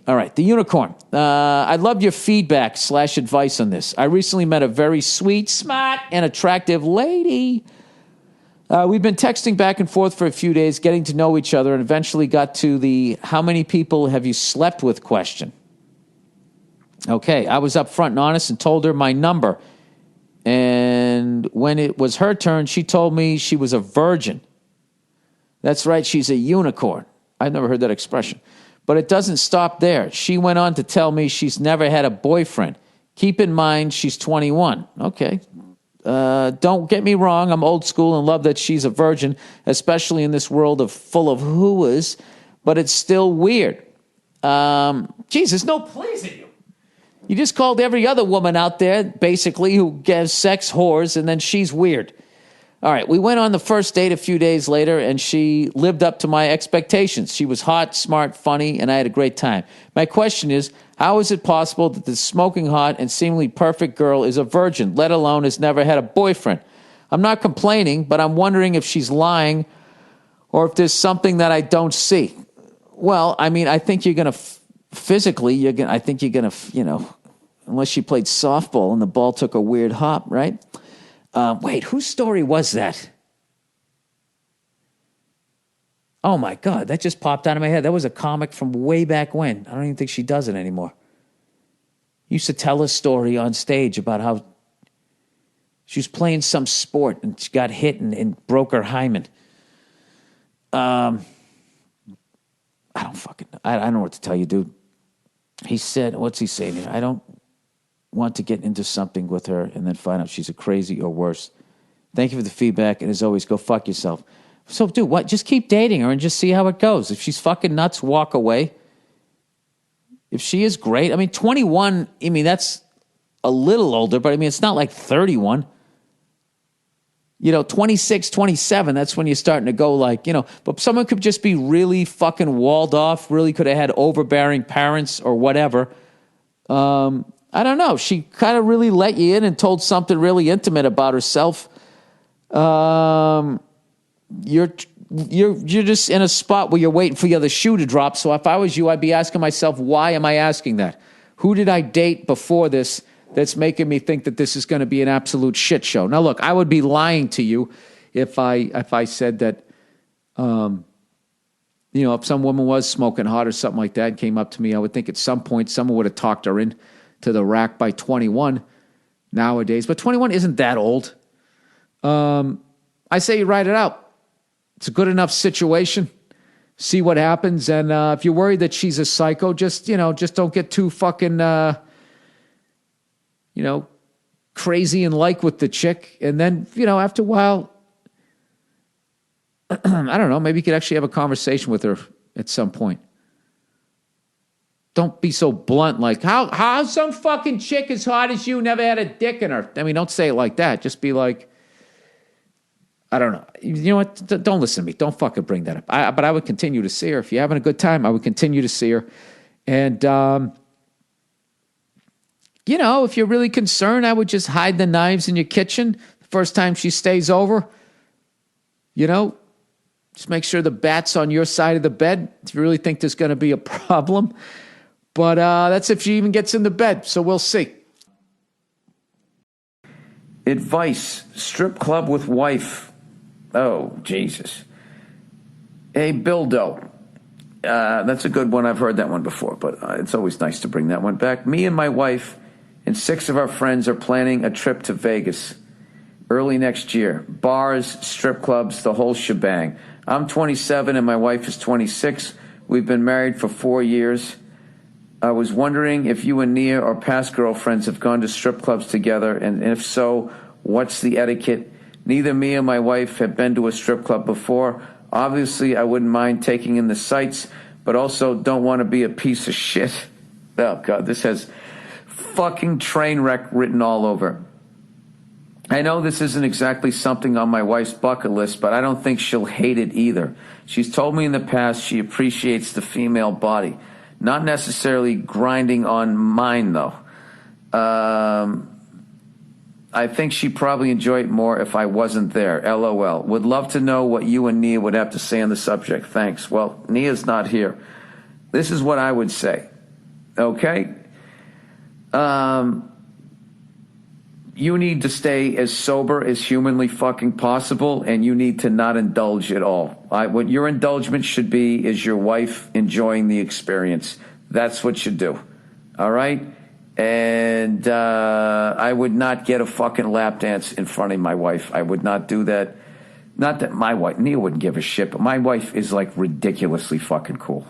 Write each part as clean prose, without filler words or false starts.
All right, the unicorn. I love your feedback / advice on this. I recently met a very sweet, smart, and attractive lady. We've been texting back and forth for a few days, getting to know each other, and eventually got to the how many people have you slept with question. Okay, I was upfront and honest and told her my number. And when it was her turn, she told me she was a virgin. That's right, she's a unicorn. I've never heard that expression. But it doesn't stop there. She went on to tell me she's never had a boyfriend. Keep in mind, she's 21. Okay. Don't get me wrong, I'm old school and love that she's a virgin, especially in this world full of hooahs, but it's still weird. Jesus, no pleasing you. You just called every other woman out there, basically, who gives sex whores, and then she's weird. All right, we went on the first date a few days later, and she lived up to my expectations. She was hot, smart, funny, and I had a great time. My question is, how is it possible that this smoking hot and seemingly perfect girl is a virgin, let alone has never had a boyfriend? I'm not complaining, but I'm wondering if she's lying or if there's something that I don't see. Well, I mean, I think you're going to physically, I think you're going to, unless she played softball and the ball took a weird hop, right? Wait, whose story was that? Oh my God, that just popped out of my head. That was a comic from way back when. I don't even think she does it anymore. Used to tell a story on stage about how she was playing some sport and she got hit and broke her hymen. I don't know what to tell you, dude. He said, what's he saying here? I don't want to get into something with her and then find out she's a crazy or worse. Thank you for the feedback, and as always, go fuck yourself. So, dude, what? Just keep dating her and just see how it goes. If she's fucking nuts, walk away. If she is great, 21, that's a little older, but it's not like 31. 26, 27, that's when you're starting to go but someone could just be really fucking walled off, really could have had overbearing parents or whatever. I don't know. She kind of really let you in and told something really intimate about herself. You're just in a spot where you're waiting for the other shoe to drop. So if I was you, I'd be asking myself, why am I asking that? Who did I date before this that's making me think that this is going to be an absolute shit show? Now, look, I would be lying to you if I said that, if some woman was smoking hot or something like that and came up to me, I would think at some point someone would have talked her in to the rack by 21 nowadays. But 21 isn't that old. I say you write it out. It's a good enough situation. See what happens. And if you're worried that she's a psycho, just don't get too fucking, crazy and with the chick. And then, after a while, I don't know, maybe you could actually have a conversation with her at some point. Don't be so blunt how some fucking chick as hot as you never had a dick in her. Don't say it like that. Just be like, I don't know. You know what? Don't listen to me. Don't fucking bring that up. But I would continue to see her. If you're having a good time, I would continue to see her. And, if you're really concerned, I would just hide the knives in your kitchen the first time she stays over. Just make sure the bat's on your side of the bed if you really think there's going to be a problem. But that's if she even gets in the bed, so we'll see. Advice, strip club with wife. Oh, Jesus. Hey, Bildo. That's a good one. I've heard that one before, but it's always nice to bring that one back. Me and my wife and 6 of our friends are planning a trip to Vegas early next year. Bars, strip clubs, the whole shebang. I'm 27 and my wife is 26. We've been married for 4 years. I was wondering if you and Nia or past girlfriends have gone to strip clubs together, and if so, what's the etiquette? Neither me or my wife have been to a strip club before. Obviously, I wouldn't mind taking in the sights, but also don't want to be a piece of shit. Oh, God, this has fucking train wreck written all over. I know this isn't exactly something on my wife's bucket list, but I don't think she'll hate it either. She's told me in the past she appreciates the female body. Not necessarily grinding on mine, though. I think she'd probably enjoy it more if I wasn't there. LOL. Would love to know what you and Nia would have to say on the subject. Thanks. Well, Nia's not here. This is what I would say. Okay? You need to stay as sober as humanly fucking possible, and you need to not indulge at all. What your indulgence should be is your wife enjoying the experience. That's what you do. All right? And I would not get a fucking lap dance in front of my wife. I would not do that. Not that my wife, Nia wouldn't give a shit, but my wife is like ridiculously fucking cool.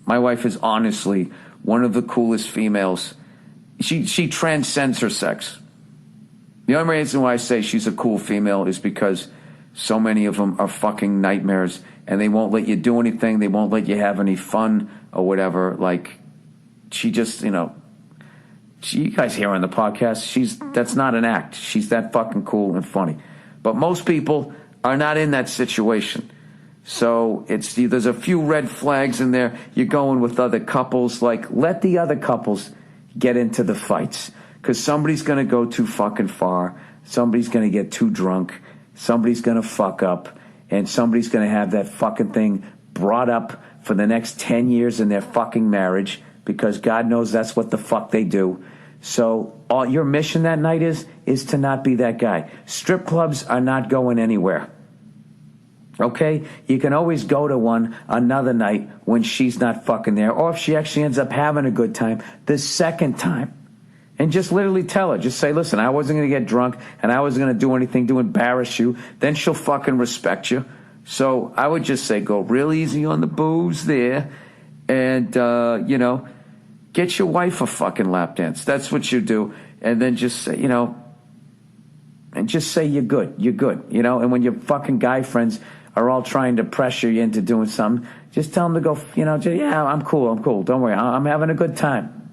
My wife is honestly one of the coolest females. She transcends her sex. The only reason why I say she's a cool female is because so many of them are fucking nightmares, and they won't let you do anything. They won't let you have any fun or whatever. Like, she just, you guys hear on the podcast, that's not an act. She's that fucking cool and funny. But most people are not in that situation. So there's a few red flags in there. You're going with other couples. Like, let the other couples get into the fights. Because somebody's going to go too fucking far. Somebody's going to get too drunk. Somebody's going to fuck up. And somebody's going to have that fucking thing brought up for the next 10 years in their fucking marriage. Because God knows that's what the fuck they do. So all your mission that night is to not be that guy. Strip clubs are not going anywhere. Okay? You can always go to one another night when she's not fucking there. Or if she actually ends up having a good time, the second time. And just literally tell her. Just say, listen, I wasn't going to get drunk and I wasn't going to do anything to embarrass you. Then she'll fucking respect you. So I would just say go real easy on the booze there. And, get your wife a fucking lap dance. That's what you do. And then just say, and just say you're good. You're good. And when your fucking guy friends are all trying to pressure you into doing something, just tell them to go, yeah, I'm cool. Don't worry. I'm having a good time.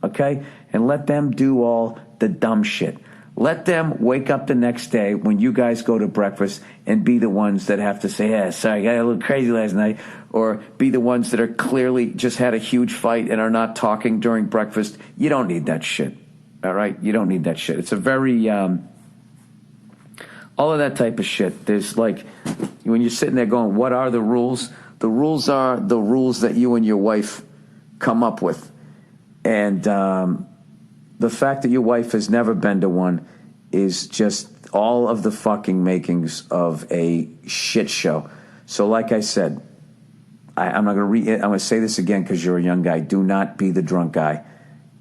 Okay? And let them do all the dumb shit. Let them wake up the next day when you guys go to breakfast and be the ones that have to say, yeah, sorry, I got a little crazy last night. Or be the ones that are clearly just had a huge fight and are not talking during breakfast. You don't need that shit. All right? You don't need that shit. It's a very, all of that type of shit. There's like, when you're sitting there going, what are the rules? The rules are the rules that you and your wife come up with. And the fact that your wife has never been to one is just all of the fucking makings of a shit show. So like I said, I'm not going to I'm going to say this again because you're a young guy. Do not be the drunk guy.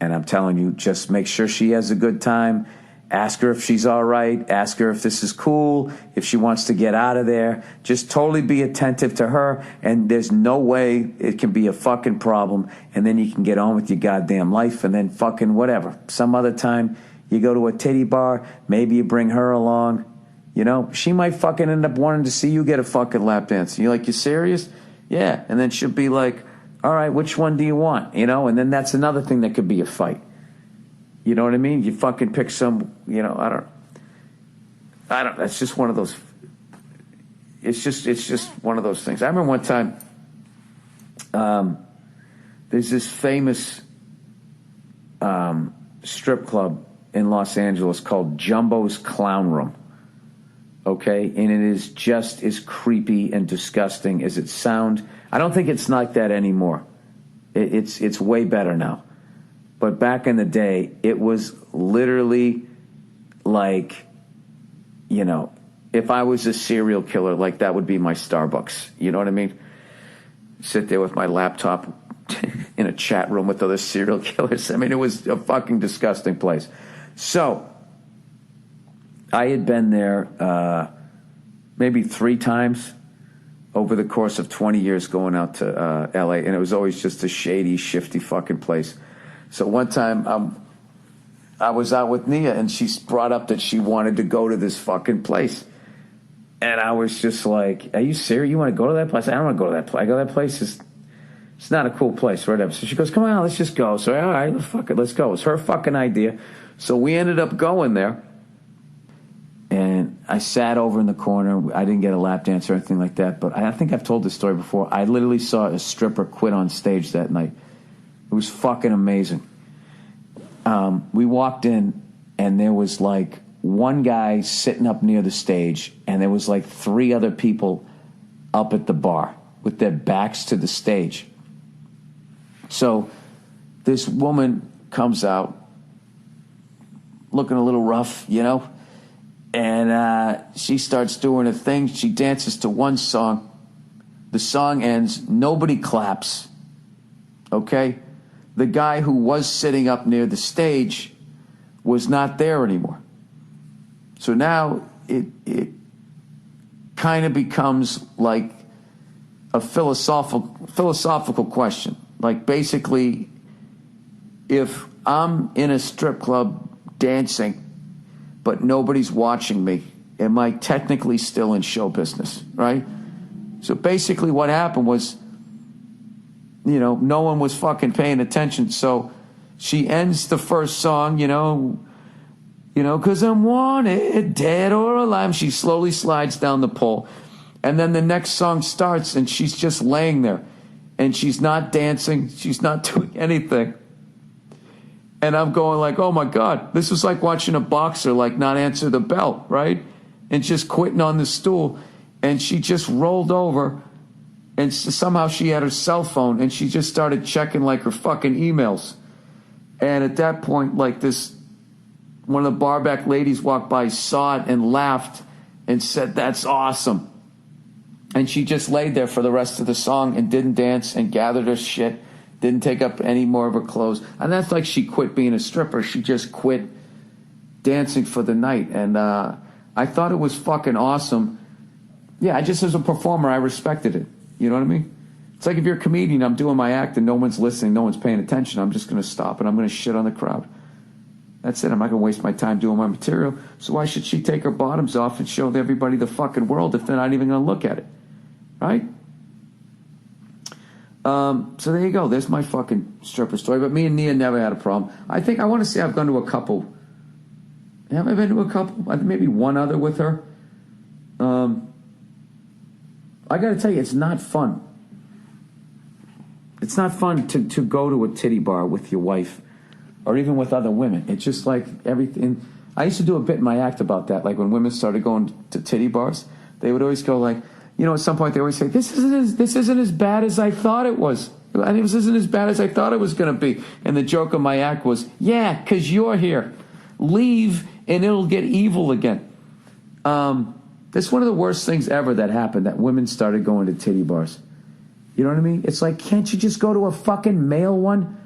And I'm telling you, just make sure she has a good time. Ask her if she's all right. Ask her if this is cool, if she wants to get out of there. Just totally be attentive to her, and there's no way it can be a fucking problem, and then you can get on with your goddamn life, and then fucking whatever. Some other time, you go to a titty bar, maybe you bring her along. She might fucking end up wanting to see you get a fucking lap dance. You're like, you serious? Yeah. And then she'll be like, all right, which one do you want? And then that's another thing that could be a fight. You know what I mean? You fucking pick some, I don't, that's just one of those, it's just one of those things. I remember one time, there's this famous strip club in Los Angeles called Jumbo's Clown Room. Okay? And it is just as creepy and disgusting as it sounds. I don't think it's like that anymore. It's way better now. But back in the day, it was literally like, if I was a serial killer, like that would be my Starbucks. You know what I mean? Sit there with my laptop in a chat room with other serial killers. I mean, it was a fucking disgusting place. So I had been there maybe 3 times over the course of 20 years going out to L.A., and it was always just a shady, shifty fucking place. So one time I was out with Nia, and she brought up that she wanted to go to this fucking place. And I was just like, are you serious? You want to go to that place? I don't want to go to that place. I go, that place it's not a cool place or whatever. So she goes, come on, let's just go. So, all right, fuck it, let's go. It was her fucking idea. So we ended up going there. And I sat over in the corner. I didn't get a lap dance or anything like that. But I think I've told this story before. I literally saw a stripper quit on stage that night. It was fucking amazing. We walked in, and there was like one guy sitting up near the stage, and there was like 3 other people up at the bar with their backs to the stage. So this woman comes out looking a little rough, you know, and she starts doing a thing. She dances to one song. The song ends. Nobody claps. Okay? The guy who was sitting up near the stage was not there anymore. So now it kind of becomes like a philosophical question. Like, basically, if I'm in a strip club dancing, but nobody's watching me, am I technically still in show business, right? So basically what happened was, you know, no one was fucking paying attention. So she ends the first song, you know, 'cause I'm wanted, dead or alive. She slowly slides down the pole. And then the next song starts and she's just laying there. And she's not dancing. She's not doing anything. And I'm going like, oh my God, this was like watching a boxer like not answer the bell, right? And just quitting on the stool. And she just rolled over and somehow she had her cell phone and she just started checking like her fucking emails. And at that point, like one of the barback ladies walked by, saw it and laughed and said, that's awesome. And she just laid there for the rest of the song and didn't dance and gathered her shit. Didn't take up any more of her clothes. And that's like she quit being a stripper. She just quit dancing for the night. And I thought it was fucking awesome. Yeah, as a performer, I respected it. You know what I mean? It's like if you're a comedian, I'm doing my act and no one's listening, no one's paying attention. I'm just going to stop and I'm going to shit on the crowd. That's it. I'm not going to waste my time doing my material. So why should she take her bottoms off and show everybody the fucking world if they're not even going to look at it? Right? So there you go. There's my fucking stripper story. But me and Nia never had a problem. I want to say I've gone to a couple. Have I been to a couple? Maybe one other with her. I got to tell you, it's not fun. It's not fun to go to a titty bar with your wife or even with other women. It's just like everything. I used to do a bit in my act about that. Like when women started going to titty bars, they would always go like, you know, at some point they always say, this isn't as bad as I thought it was. This isn't as bad as I thought it was going to be. And the joke of my act was, yeah, because you're here. Leave and it'll get evil again. That's one of the worst things ever that happened, that women started going to titty bars. You know what I mean? It's like, can't you just go to a fucking male one?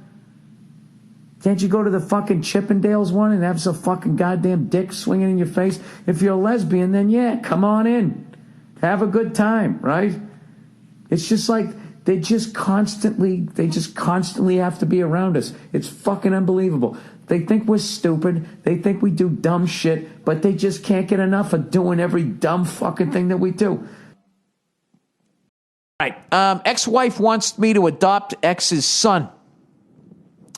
Can't you go to the fucking Chippendales one and have some fucking goddamn dick swinging in your face? If you're a lesbian, then yeah, come on in. Have a good time, right? It's just like they just constantly have to be around us. It's fucking unbelievable. They think we're stupid. They think we do dumb shit, but they just can't get enough of doing every dumb fucking thing that we do. All right. Ex-wife wants me to adopt ex's son.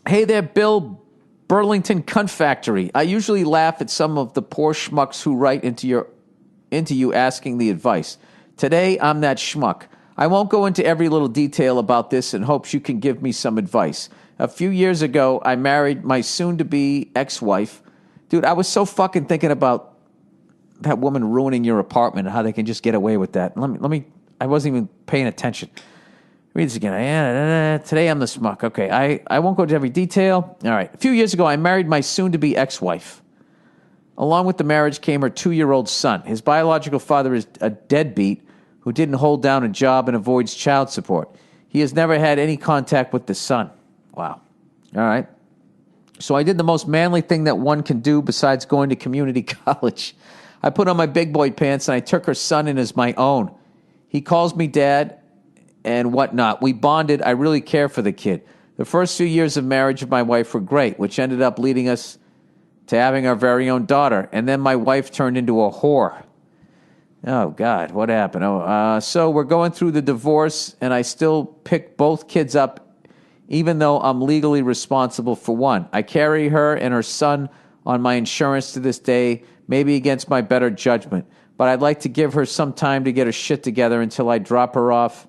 Hey there, Bill Burlington Cunt Factory. I usually laugh at some of the poor schmucks who write into you asking the advice. Today, I'm that schmuck. I won't go into every little detail about this and hopes you can give me some advice. A few years ago, I married my soon-to-be ex-wife. Dude, I was so fucking thinking about that woman ruining your apartment and how they can just get away with that. Let me. I wasn't even paying attention. Read this again. Today I'm the schmuck. Okay, I won't go into every detail. All right. A few years ago, I married my soon-to-be ex-wife. Along with the marriage came her 2-year-old son. His biological father is a deadbeat who didn't hold down a job and avoids child support. He has never had any contact with the son. Wow. All right. So I did the most manly thing that one can do besides going to community college. I put on my big boy pants and I took her son in as my own. He calls me dad and whatnot. We bonded. I really care for the kid. The first few years of marriage of my wife were great, which ended up leading us to having our very own daughter. And then my wife turned into a whore. Oh, God, what happened? So we're going through the divorce, and I still pick both kids up, even though I'm legally responsible for one. I carry her and her son on my insurance to this day, maybe against my better judgment. But I'd like to give her some time to get her shit together until I drop her off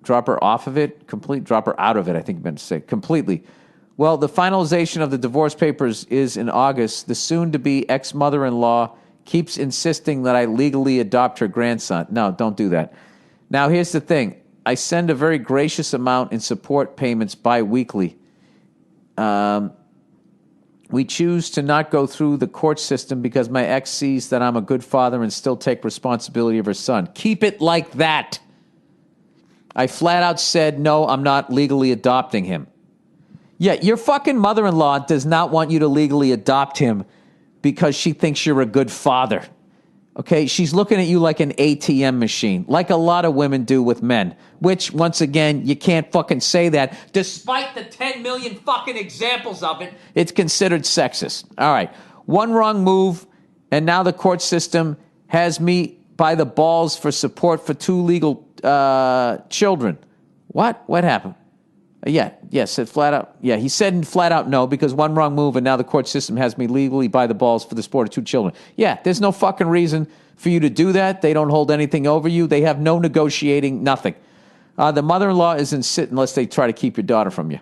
of it? Drop her out of it, I think you meant to say. Completely. Well, the finalization of the divorce papers is in August. The soon-to-be ex-mother-in-law keeps insisting that I legally adopt her grandson. No, don't do that. Now, here's the thing. I send a very gracious amount in support payments bi-weekly. We choose to not go through the court system because my ex sees that I'm a good father and still take responsibility of her son. Keep it like that. I flat out said, no, I'm not legally adopting him. Yeah, your fucking mother-in-law does not want you to legally adopt him because she thinks you're a good father. Okay, she's looking at you like an ATM machine, like a lot of women do with men, which, once again, you can't fucking say that. Despite the 10 million fucking examples of it, it's considered sexist. All right, one wrong move, and now the court system has me by the balls for support for 2 legal children. What? What happened? Said flat out. Yeah, he said flat out no because one wrong move and now the court system has me legally by the balls for the support of 2 children. Yeah, there's no fucking reason for you to do that. They don't hold anything over you. They have no negotiating, nothing. The mother-in-law is insisting, unless they try to keep your daughter from you.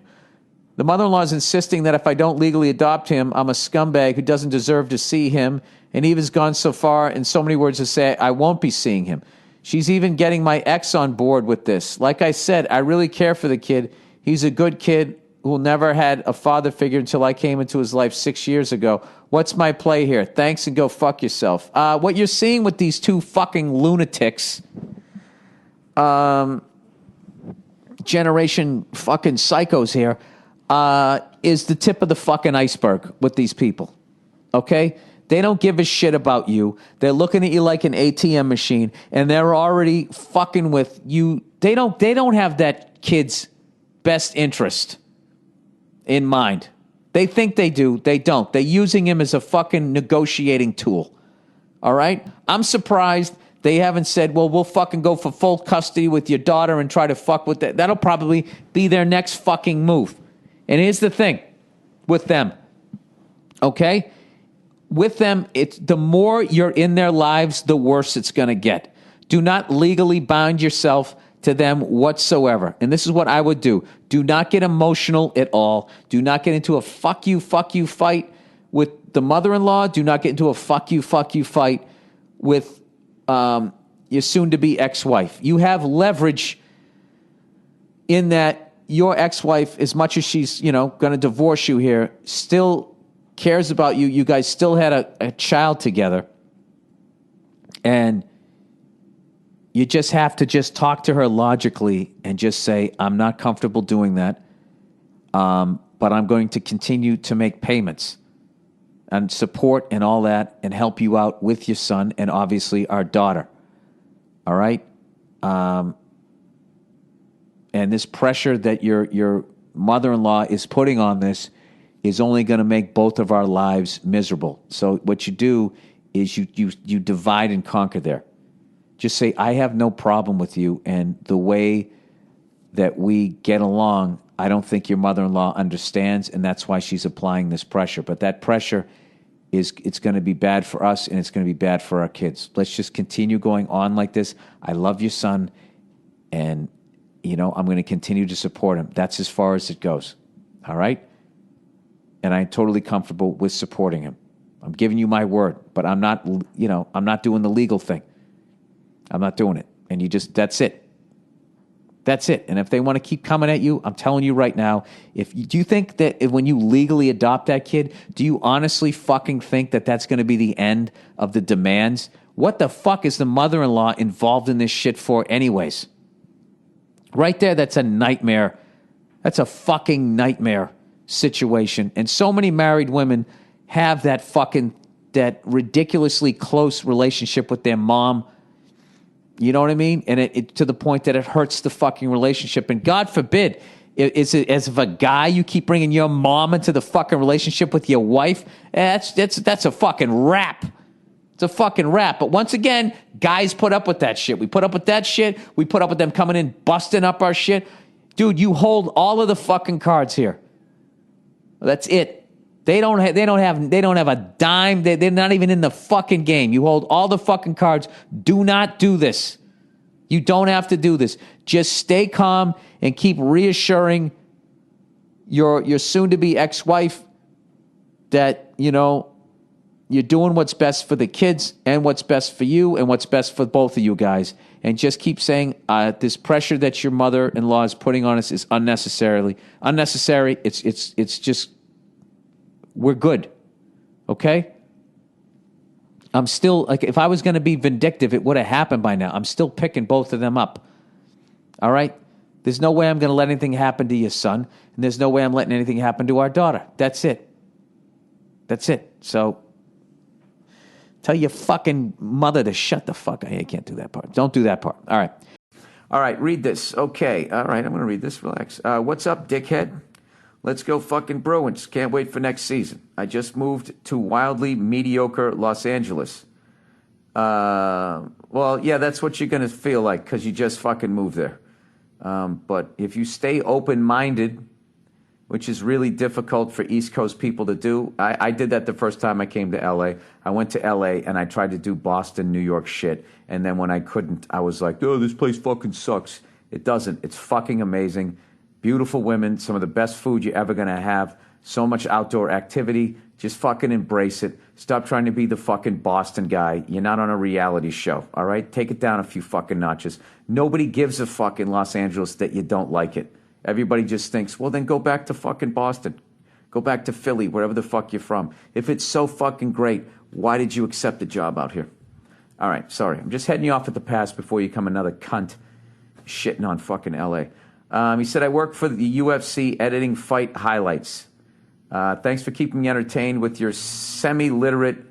The mother-in-law is insisting that if I don't legally adopt him, I'm a scumbag who doesn't deserve to see him, and Eva's gone so far in so many words to say I won't be seeing him. She's even getting my ex on board with this. Like I said, I really care for the kid. He's a good kid who never had a father figure until I came into his life 6 years ago. What's my play here? Thanks and go fuck yourself. What you're seeing with these 2 fucking lunatics, generation fucking psychos here, is the tip of the fucking iceberg with these people. Okay? They don't give a shit about you. They're looking at you like an ATM machine, and they're already fucking with you. They don't have that kid's best interest in mind. They think they do. They don't. They're using him as a fucking negotiating tool. All right? I'm surprised they haven't said, well, we'll fucking go for full custody with your daughter and try to fuck with that. That'll probably be their next fucking move. And here's the thing with them. Okay? With them, it's the more you're in their lives, the worse it's going to get. Do not legally bind yourself to them whatsoever. And this is what I would do. Do not get emotional at all. Do not get into a fuck you fight with the mother-in-law. Do not get into a fuck you fight with your soon-to-be ex-wife. You have leverage in that your ex-wife, as much as she's, going to divorce you here, still cares about you. You guys still had a child together. And you just have to just talk to her logically and just say, I'm not comfortable doing that, but I'm going to continue to make payments and support and all that and help you out with your son and obviously our daughter. All right? And this pressure that your mother-in-law is putting on this is only going to make both of our lives miserable. So what you do is you divide and conquer there. Just say, I have no problem with you, and the way that we get along, I don't think your mother-in-law understands, and that's why she's applying this pressure. But that pressure it's going to be bad for us, and it's going to be bad for our kids. Let's just continue going on like this. I love your son, and, I'm going to continue to support him. That's as far as it goes, all right? And I'm totally comfortable with supporting him. I'm giving you my word, but I'm not doing the legal thing. I'm not doing it. And that's it. That's it. And if they want to keep coming at you, I'm telling you right now, do you think that when you legally adopt that kid, do you honestly fucking think that that's going to be the end of the demands? What the fuck is the mother-in-law involved in this shit for anyways? Right there, that's a nightmare. That's a fucking nightmare situation. And so many married women have that ridiculously close relationship with their mom. You know what I mean? And it to the point that it hurts the fucking relationship. And God forbid, is it as if a guy you keep bringing your mom into the fucking relationship with your wife? That's a fucking rap. It's a fucking rap. But once again, guys put up with that shit. We put up with that shit. We put up with them coming in, busting up our shit. Dude, you hold all of the fucking cards here. That's it. They don't have a dime. They're not even in the fucking game. You hold all the fucking cards. Do not do this. You don't have to do this. Just stay calm and keep reassuring your soon-to-be ex-wife that, you're doing what's best for the kids and what's best for you and what's best for both of you guys. and just keep saying this pressure that your mother-in-law is putting on us is unnecessary. It's just, we're good. Okay? I'm still, like, if I was going to be vindictive, it would have happened by now. I'm still picking both of them up. All right? There's no way I'm going to let anything happen to your son, and there's no way I'm letting anything happen to our daughter. That's it. That's it. So, tell your fucking mother to shut the fuck up. I can't do that part. Don't do that part. All right. All right, read this. Okay. All right, I'm going to read this. Relax. What's up, dickhead? Let's go fucking Bruins. Can't wait for next season. I just moved to wildly mediocre Los Angeles. Well, yeah, that's what you're going to feel like because you just fucking moved there. But if you stay open-minded, which is really difficult for East Coast people to do, I did that the first time I came to L.A. I went to L.A. and I tried to do Boston, New York shit. And then when I couldn't, I was like, oh, this place fucking sucks. It doesn't. It's fucking amazing. Beautiful women, some of the best food you're ever going to have, so much outdoor activity. Just fucking embrace it. Stop trying to be the fucking Boston guy. You're not on a reality show, all right? Take it down a few fucking notches. Nobody gives a fuck in Los Angeles that you don't like it. Everybody just thinks, well, then go back to fucking Boston. Go back to Philly, wherever the fuck you're from. If it's so fucking great, why did you accept a job out here? All right, sorry. I'm just heading you off at the pass before you become another cunt shitting on fucking L.A. He said, I work for the UFC editing fight highlights. Thanks for keeping me entertained with your semi-literate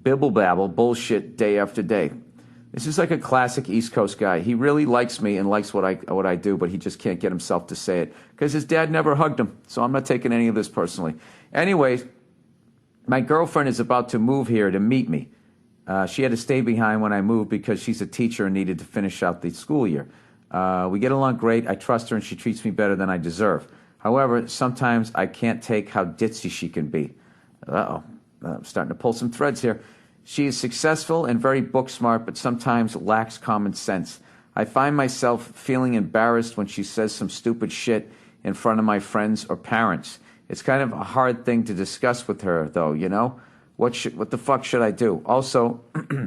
bibble-babble bullshit day after day. This is like a classic East Coast guy. He really likes me and likes what I do, but he just can't get himself to say it because his dad never hugged him, so I'm not taking any of this personally. Anyways, my girlfriend is about to move here to meet me. She had to stay behind when I moved because she's a teacher and needed to finish out the school year. We get along great. I trust her, and she treats me better than I deserve. However, sometimes I can't take how ditzy she can be. Uh-oh. I'm starting to pull some threads here. She is successful and very book smart, but sometimes lacks common sense. I find myself feeling embarrassed when she says some stupid shit in front of my friends or parents. It's kind of a hard thing to discuss with her, though, you know? What the fuck should I do? Also,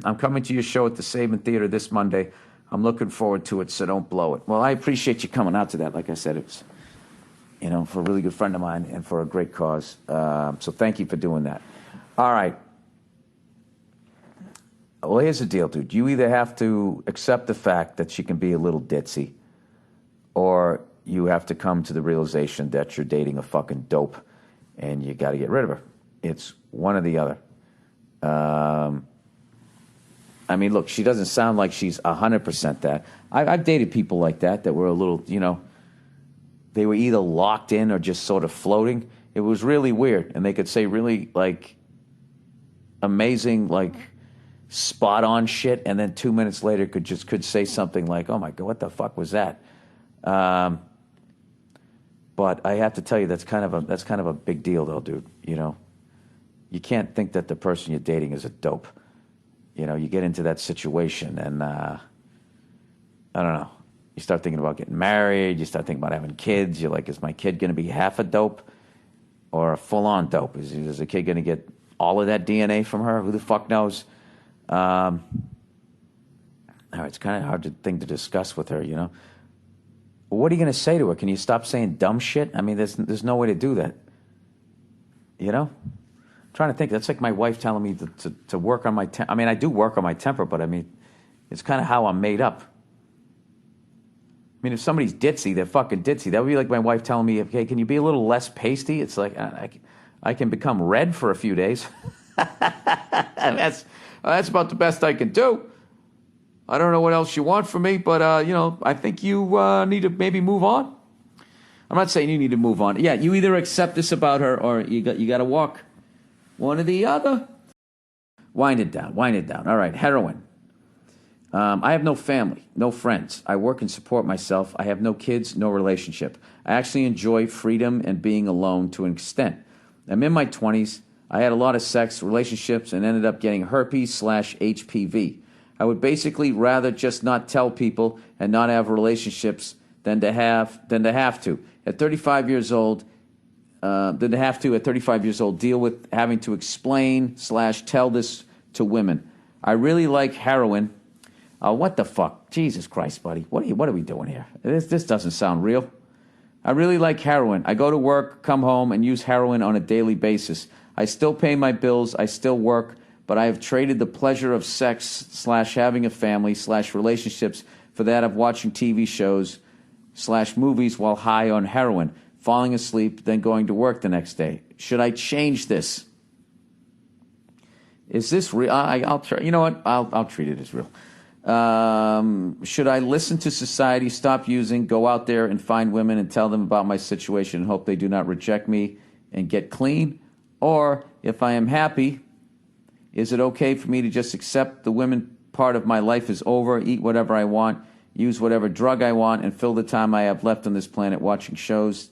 I'm coming to your show at the Saban Theater this Monday. I'm looking forward to it, so don't blow it. Well, I appreciate you coming out to that. Like I said, it was, you know, for a really good friend of mine and for a great cause. So thank you for doing that. All right. Well, here's the deal, dude. You either have to accept the fact that she can be a little ditzy, or you have to come to the realization that you're dating a fucking dope and you got to get rid of her. It's one or the other. I mean, look, she doesn't sound like she's 100% that. I've dated people like that were a little, you know, they were either locked in or just sort of floating. It was really weird. And they could say really, like, amazing, like, spot-on shit, and then 2 minutes later could say something like, oh, my God, what the fuck was that? But I have to tell you, that's kind of a big deal, though, dude, you know? You can't think that the person you're dating is a dope. You know, you get into that situation and, I don't know, you start thinking about getting married, you start thinking about having kids, you're like, is my kid going to be half a dope or a full-on dope? Is the kid going to get all of that DNA from her? Who the fuck knows? It's kind of hard thing to discuss with her, you know? But what are you going to say to her? Can you stop saying dumb shit? I mean, there's no way to do that. You know? Trying to think. That's like my wife telling me to work on my temper. I mean, I do work on my temper, but I mean, it's kind of how I'm made up. I mean, if somebody's ditzy, they're fucking ditzy. That would be like my wife telling me, okay, can you be a little less pasty? It's like, I can become red for a few days. And that's about the best I can do. I don't know what else you want from me, but, you know, I think you need to maybe move on. I'm not saying you need to move on. Yeah, you either accept this about her or you got to walk. One or the other. Wind it down. All right, Heroin. I have no family, no friends. I work and support myself. I have no kids, no relationship. I actually enjoy freedom and being alone to an extent. I'm in my 20s. I had a lot of sex, relationships, and ended up getting herpes/HPV. I would basically rather just not tell people and not have relationships than to have to. At 35 years old, deal with having to explain/tell this to women. I really like heroin. Oh, what the fuck? Jesus Christ, buddy. What are we doing here? This doesn't sound real. I really like heroin. I go to work, come home, and use heroin on a daily basis. I still pay my bills. I still work, but I have traded the pleasure of sex / having a family / relationships for that of watching TV shows / movies while high on heroin, falling asleep, then going to work the next day. Should I change this? Is this real? I'll try. You know what? I'll treat it as real. Should I listen to society, stop using, go out there and find women and tell them about my situation and hope they do not reject me and get clean? Or if I am happy, is it okay for me to just accept the women part of my life is over, eat whatever I want, use whatever drug I want, and fill the time I have left on this planet watching shows,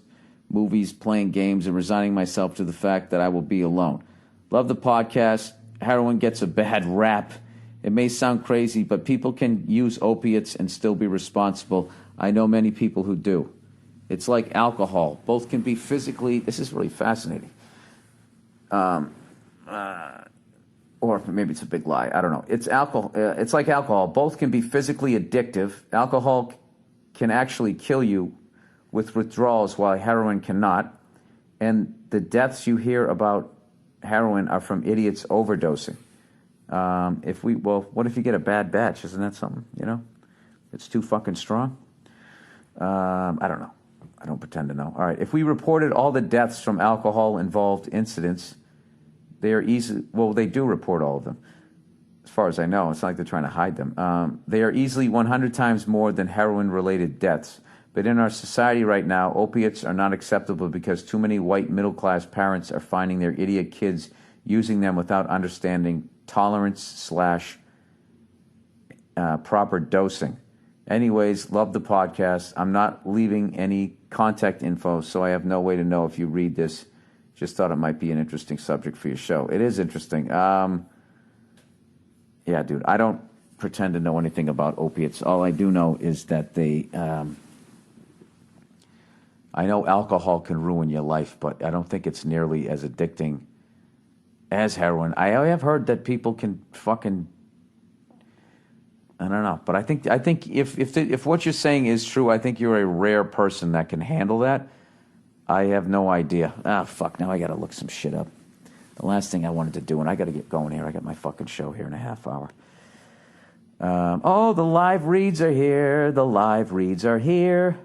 movies, playing games, and resigning myself to the fact that I will be alone? Love the podcast. Heroin gets a bad rap. It may sound crazy, but people can use opiates and still be responsible. I know many people who do. It's like alcohol. Both can be physically... This is really fascinating. Or maybe it's a big lie. I don't know. It's alcohol. It's like alcohol. Both can be physically addictive. Alcohol can actually kill you with withdrawals, while heroin cannot. And the deaths you hear about heroin are from idiots overdosing. What if you get a bad batch? Isn't that something, It's too fucking strong. I don't know. I don't pretend to know. All right. If we reported all the deaths from alcohol-involved incidents, they are easy. Well, they do report all of them. As far as I know, it's not like they're trying to hide them. They are easily 100 times more than heroin-related deaths. But in our society right now, opiates are not acceptable because too many white middle-class parents are finding their idiot kids using them without understanding tolerance / proper dosing. Anyways, love the podcast. I'm not leaving any contact info, so I have no way to know if you read this. Just thought it might be an interesting subject for your show. It is interesting. Yeah, dude, I don't pretend to know anything about opiates. All I do know is that they... I know alcohol can ruin your life, but I don't think it's nearly as addicting as heroin. I have heard that people can fucking... I don't know, but I think if what you're saying is true, I think you're a rare person that can handle that. I have no idea. Fuck, now I got to look some shit up. The last thing I wanted to do, and I got to get going here. I got my fucking show here in a half hour. The live reads are here. The live reads are here.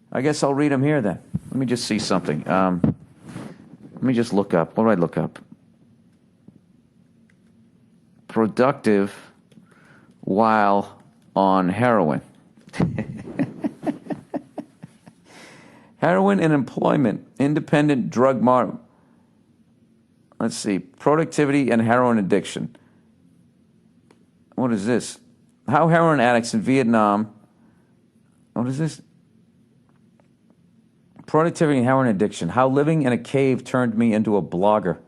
I guess I'll read them here then. Let me just see something. Let me just look up. What do I look up? Productive while on heroin. Heroin and employment, independent drug Let's see. Productivity and heroin addiction. What is this? How heroin addicts in Vietnam. What is this? Productivity and heroin addiction. How living in a cave turned me into a blogger.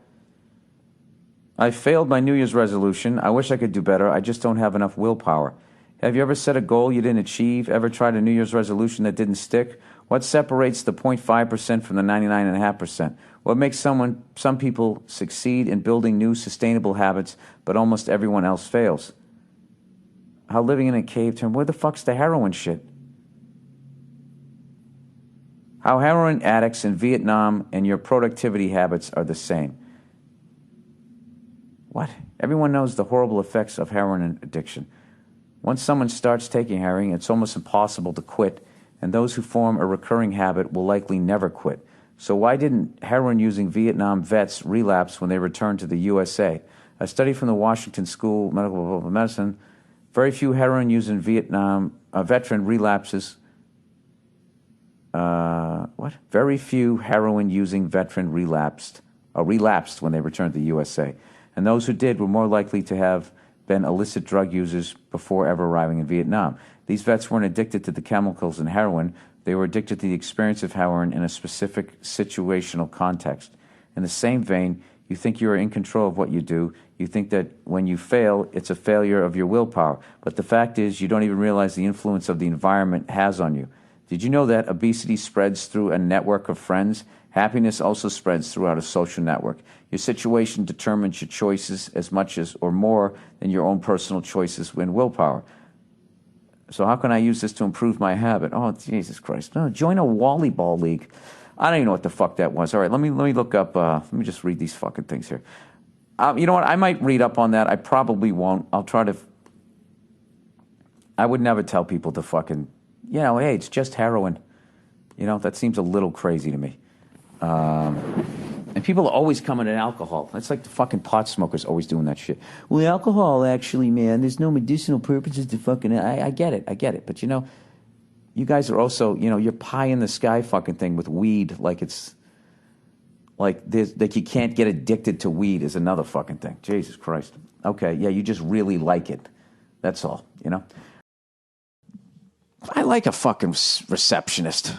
I failed my New Year's resolution. I wish I could do better. I just don't have enough willpower. Have you ever set a goal you didn't achieve? Ever tried a New Year's resolution that didn't stick? What separates the 0.5% from the 99.5%? What makes some people succeed in building new sustainable habits, but almost everyone else fails? How living in a cave turned... Where the fuck's the heroin shit? How heroin addicts in Vietnam and your productivity habits are the same. What? Everyone knows the horrible effects of heroin addiction. Once someone starts taking heroin, it's almost impossible to quit, and those who form a recurring habit will likely never quit. So why didn't heroin-using Vietnam vets relapse when they returned to the USA? A study from the Washington School of Medical Medicine, very few heroin-using Vietnam veteran relapses. Very few heroin-using veteran relapsed when they returned to the USA. And those who did were more likely to have been illicit drug users before ever arriving in Vietnam. These vets weren't addicted to the chemicals in heroin. They were addicted to the experience of heroin in a specific situational context. In the same vein, you think you are in control of what you do. You think that when you fail, it's a failure of your willpower. But the fact is, you don't even realize the influence of the environment has on you. Did you know that obesity spreads through a network of friends? Happiness also spreads throughout a social network. Your situation determines your choices as much as or more than your own personal choices and willpower. So how can I use this to improve my habit? Oh, Jesus Christ. No, join a volleyball league. I don't even know what the fuck that was. All right, let me look up, let me just read these fucking things here. You know what? I might read up on that. I probably won't. I'll try to. I would never tell people to fucking, hey, it's just heroin. That seems a little crazy to me. And people are always coming at alcohol. It's like the fucking pot smokers always doing that shit. Well, alcohol, actually, man, there's no medicinal purposes to fucking. I get it. But you guys are also, you're pie in the sky fucking thing with weed. Like it's like you can't get addicted to weed is another fucking thing. Jesus Christ. Okay, yeah, you just really like it. That's all. I like a fucking receptionist.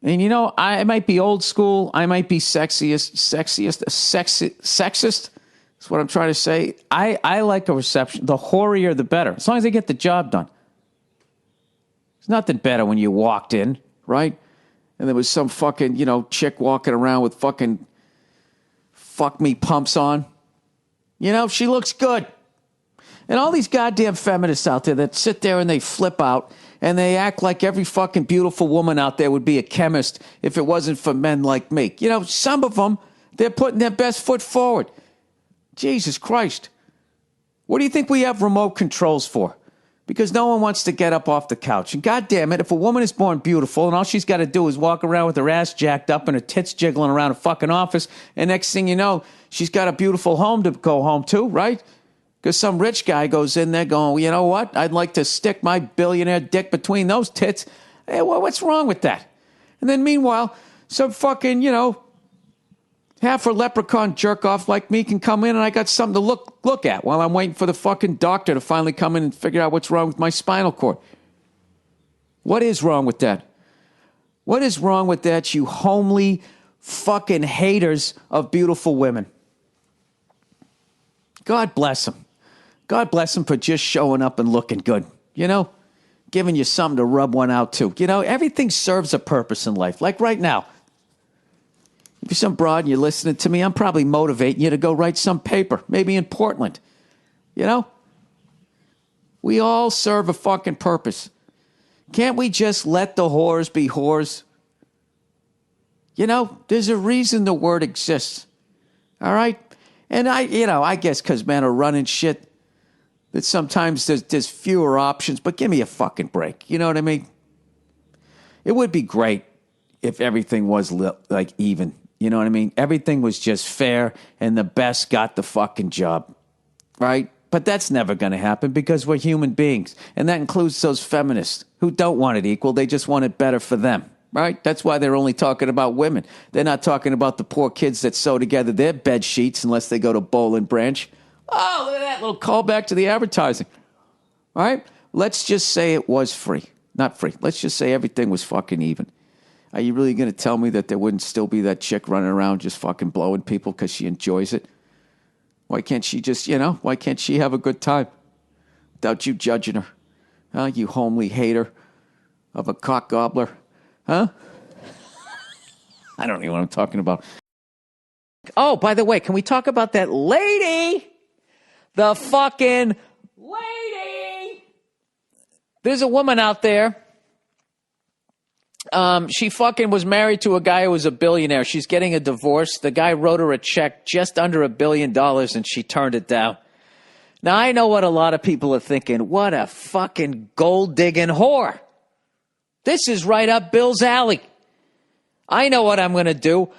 And I might be old school. I might be sexist. That's what I'm trying to say. I like a reception. The hoarier, the better. As long as they get the job done. There's nothing better when you walked in, right? And there was some fucking, chick walking around with fucking fuck me pumps on. She looks good. And all these goddamn feminists out there that sit there and they flip out and they act like every fucking beautiful woman out there would be a chemist if it wasn't for men like me. Some of them, they're putting their best foot forward. Jesus Christ. What do you think we have remote controls for? Because no one wants to get up off the couch. And goddamn it, if a woman is born beautiful and all she's got to do is walk around with her ass jacked up and her tits jiggling around a fucking office, and next thing you know, she's got a beautiful home to go home to, right? Because some rich guy goes in there going, well, you know what? I'd like to stick my billionaire dick between those tits. Hey, well, what's wrong with that? And then meanwhile, some fucking, half a leprechaun jerk off like me can come in and I got something to look at while I'm waiting for the fucking doctor to finally come in and figure out what's wrong with my spinal cord. What is wrong with that? What is wrong with that, you homely fucking haters of beautiful women? God bless them. God bless them for just showing up and looking good, giving you something to rub one out to. Everything serves a purpose in life. Like right now, if you're some broad and you're listening to me, I'm probably motivating you to go write some paper, maybe in Portland. We all serve a fucking purpose. Can't we just let the whores be whores? There's a reason the word exists. All right? And I guess because men are running shit, that sometimes there's fewer options, but give me a fucking break. You know what I mean? It would be great if everything was like even. You know what I mean? Everything was just fair and the best got the fucking job, right? But that's never going to happen because we're human beings. And that includes those feminists who don't want it equal. They just want it better for them, right? That's why they're only talking about women. They're not talking about the poor kids that sew together their bed sheets unless they go to Boll & Branch. Oh, look at that little callback to the advertising. All right? Let's just say it was free. Not free. Let's just say everything was fucking even. Are you really going to tell me that there wouldn't still be that chick running around just fucking blowing people because she enjoys it? Why can't she just, why can't she have a good time without you judging her? Huh? You homely hater of a cock gobbler. Huh? I don't know what I'm talking about. Oh, by the way, can we talk about that lady? The fucking lady. There's a woman out there. She fucking was married to a guy who was a billionaire. She's getting a divorce. The guy wrote her a check just under $1 billion and she turned it down. Now, I know what a lot of people are thinking. What a fucking gold-digging whore. This is right up Bill's alley. I know what I'm going to do.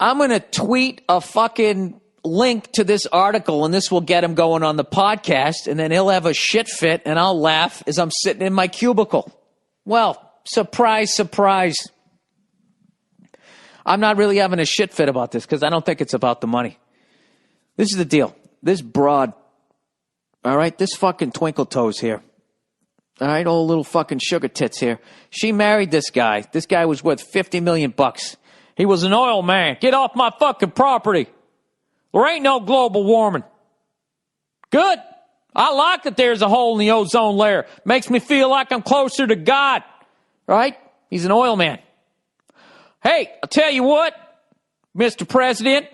I'm going to tweet a fucking link to this article, and this will get him going on the podcast, and then he'll have a shit fit, and I'll laugh as I'm sitting in my cubicle. Well, surprise, surprise. I'm not really having a shit fit about this because I don't think it's about the money. This is the deal. This broad, all right, this fucking twinkle toes here. All right, old little fucking sugar tits here. She married this guy. This guy was worth $50 million. He was an oil man. Get off my fucking property. There ain't no global warming. Good. I like that there's a hole in the ozone layer. Makes me feel like I'm closer to God. Right? He's an oil man. Hey, I'll tell you what, Mr. President,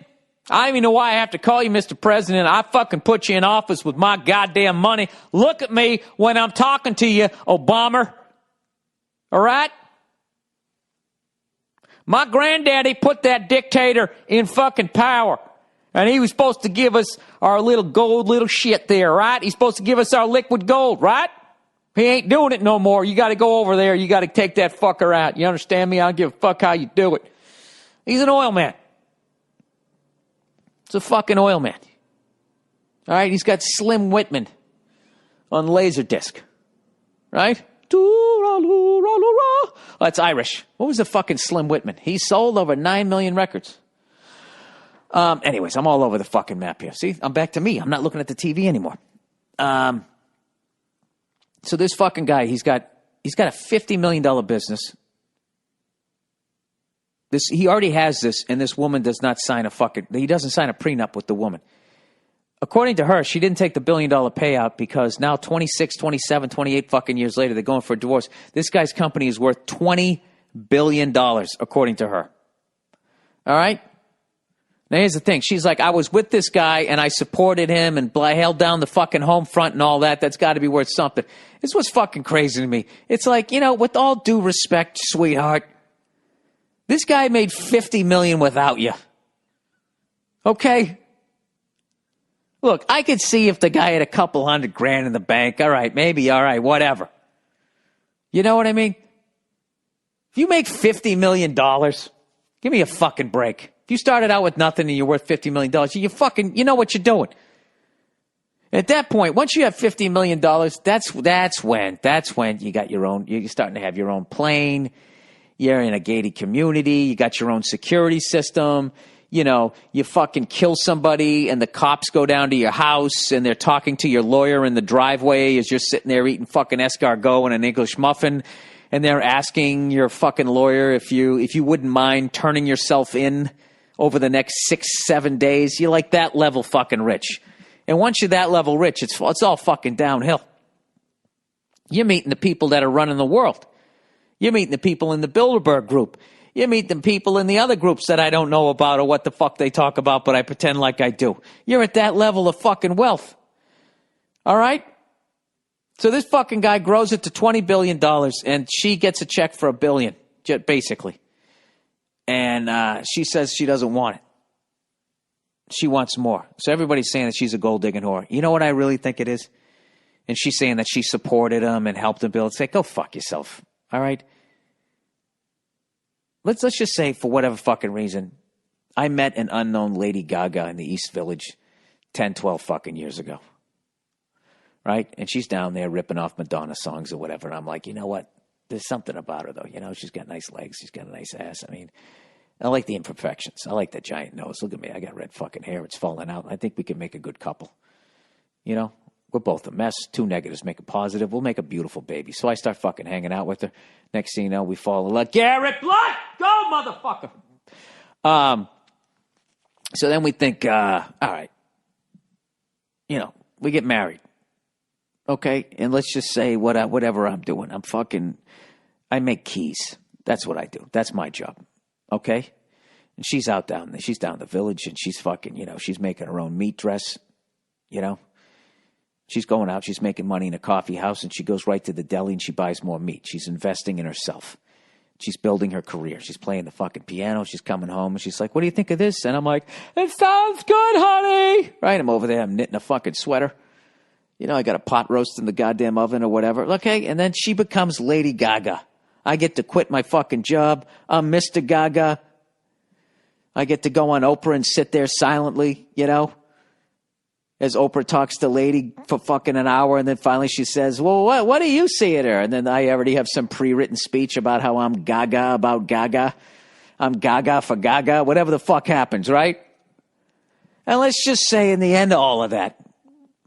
I don't even know why I have to call you Mr. President. I fucking put you in office with my goddamn money. Look at me when I'm talking to you, Obama. All right? My granddaddy put that dictator in fucking power. And he was supposed to give us our little gold little shit there, right? He's supposed to give us our liquid gold, right? He ain't doing it no more. You got to go over there. You got to take that fucker out. You understand me? I don't give a fuck how you do it. He's an oil man. It's a fucking oil man. All right? He's got Slim Whitman on Laserdisc. Right? That's Irish. What was the fucking Slim Whitman? He sold over 9 million records. Anyways, I'm all over the fucking map here. See, I'm back to me. I'm not looking at the TV anymore. So this fucking guy, he's got a $50 million business. He already has this, and this woman does not sign he doesn't sign a prenup with the woman. According to her, she didn't take the $1 billion payout because now 26, 27, 28 fucking years later, they're going for a divorce. This guy's company is worth $20 billion, according to her. All right? Now, here's the thing. She's like, I was with this guy, and I supported him, and I held down the fucking home front and all that. That's got to be worth something. This was fucking crazy to me. It's like, with all due respect, sweetheart, this guy made $50 million without you. Okay? Look, I could see if the guy had a couple $100,000 in the bank. All right, maybe, all right, whatever. You know what I mean? If you make $50 million, give me a fucking break. If you started out with nothing and you're worth $50 million, you know what you're doing. At that point, once you have $50 million, that's when you got you're starting to have your own plane. You're in a gated community. You got your own security system. You fucking kill somebody and the cops go down to your house and they're talking to your lawyer in the driveway as you're sitting there eating fucking escargot and an English muffin. And they're asking your fucking lawyer if you wouldn't mind turning yourself in over the next 6-7 days. You're like that level fucking rich. And once you're that level rich, it's all fucking downhill. You're meeting the people that are running the world. You're meeting the people in the Bilderberg group. You meet the people in the other groups that I don't know about or what the fuck they talk about, but I pretend like I do. You're at that level of fucking wealth. All right? So this fucking guy grows it to $20 billion, and she gets a check for $1 billion, basically. And she says she doesn't want it. She wants more. So everybody's saying that she's a gold-digging whore. You know what I really think it is? And she's saying that she supported him and helped him build. Say, go fuck yourself. All right? Let's just say, for whatever fucking reason, I met an unknown Lady Gaga in the East Village 10, 12 fucking years ago. Right? And she's down there ripping off Madonna songs or whatever. And I'm like, you know what? There's something about her, though. She's got nice legs. She's got a nice ass. I mean, I like the imperfections. I like the giant nose. Look at me. I got red fucking hair. It's falling out. I think we can make a good couple. We're both a mess. 2 negatives make a positive. We'll make a beautiful baby. So I start fucking hanging out with her. Next thing you know, we fall in love. Garrett Blood! Go, motherfucker! So then we think, all right. We get married. Okay? And let's just say whatever I'm doing. I make keys. That's what I do. That's my job. Okay? And she's out down there. She's down the village and she's fucking, she's making her own meat dress. She's going out, she's making money in a coffee house, and she goes right to the deli and she buys more meat. She's investing in herself. She's building her career. She's playing the fucking piano. She's coming home, and she's like, what do you think of this? And I'm like, it sounds good, honey. Right? I'm over there. I'm knitting a fucking sweater. I got a pot roast in the goddamn oven or whatever. Okay? And then she becomes Lady Gaga. I get to quit my fucking job. I'm Mr. Gaga. I get to go on Oprah and sit there silently, as Oprah talks to Lady for fucking an hour, and then finally she says, well, what do you see in her? And then I already have some pre-written speech about how I'm Gaga about Gaga. I'm Gaga for Gaga, whatever the fuck happens, right? And let's just say in the end of all of that,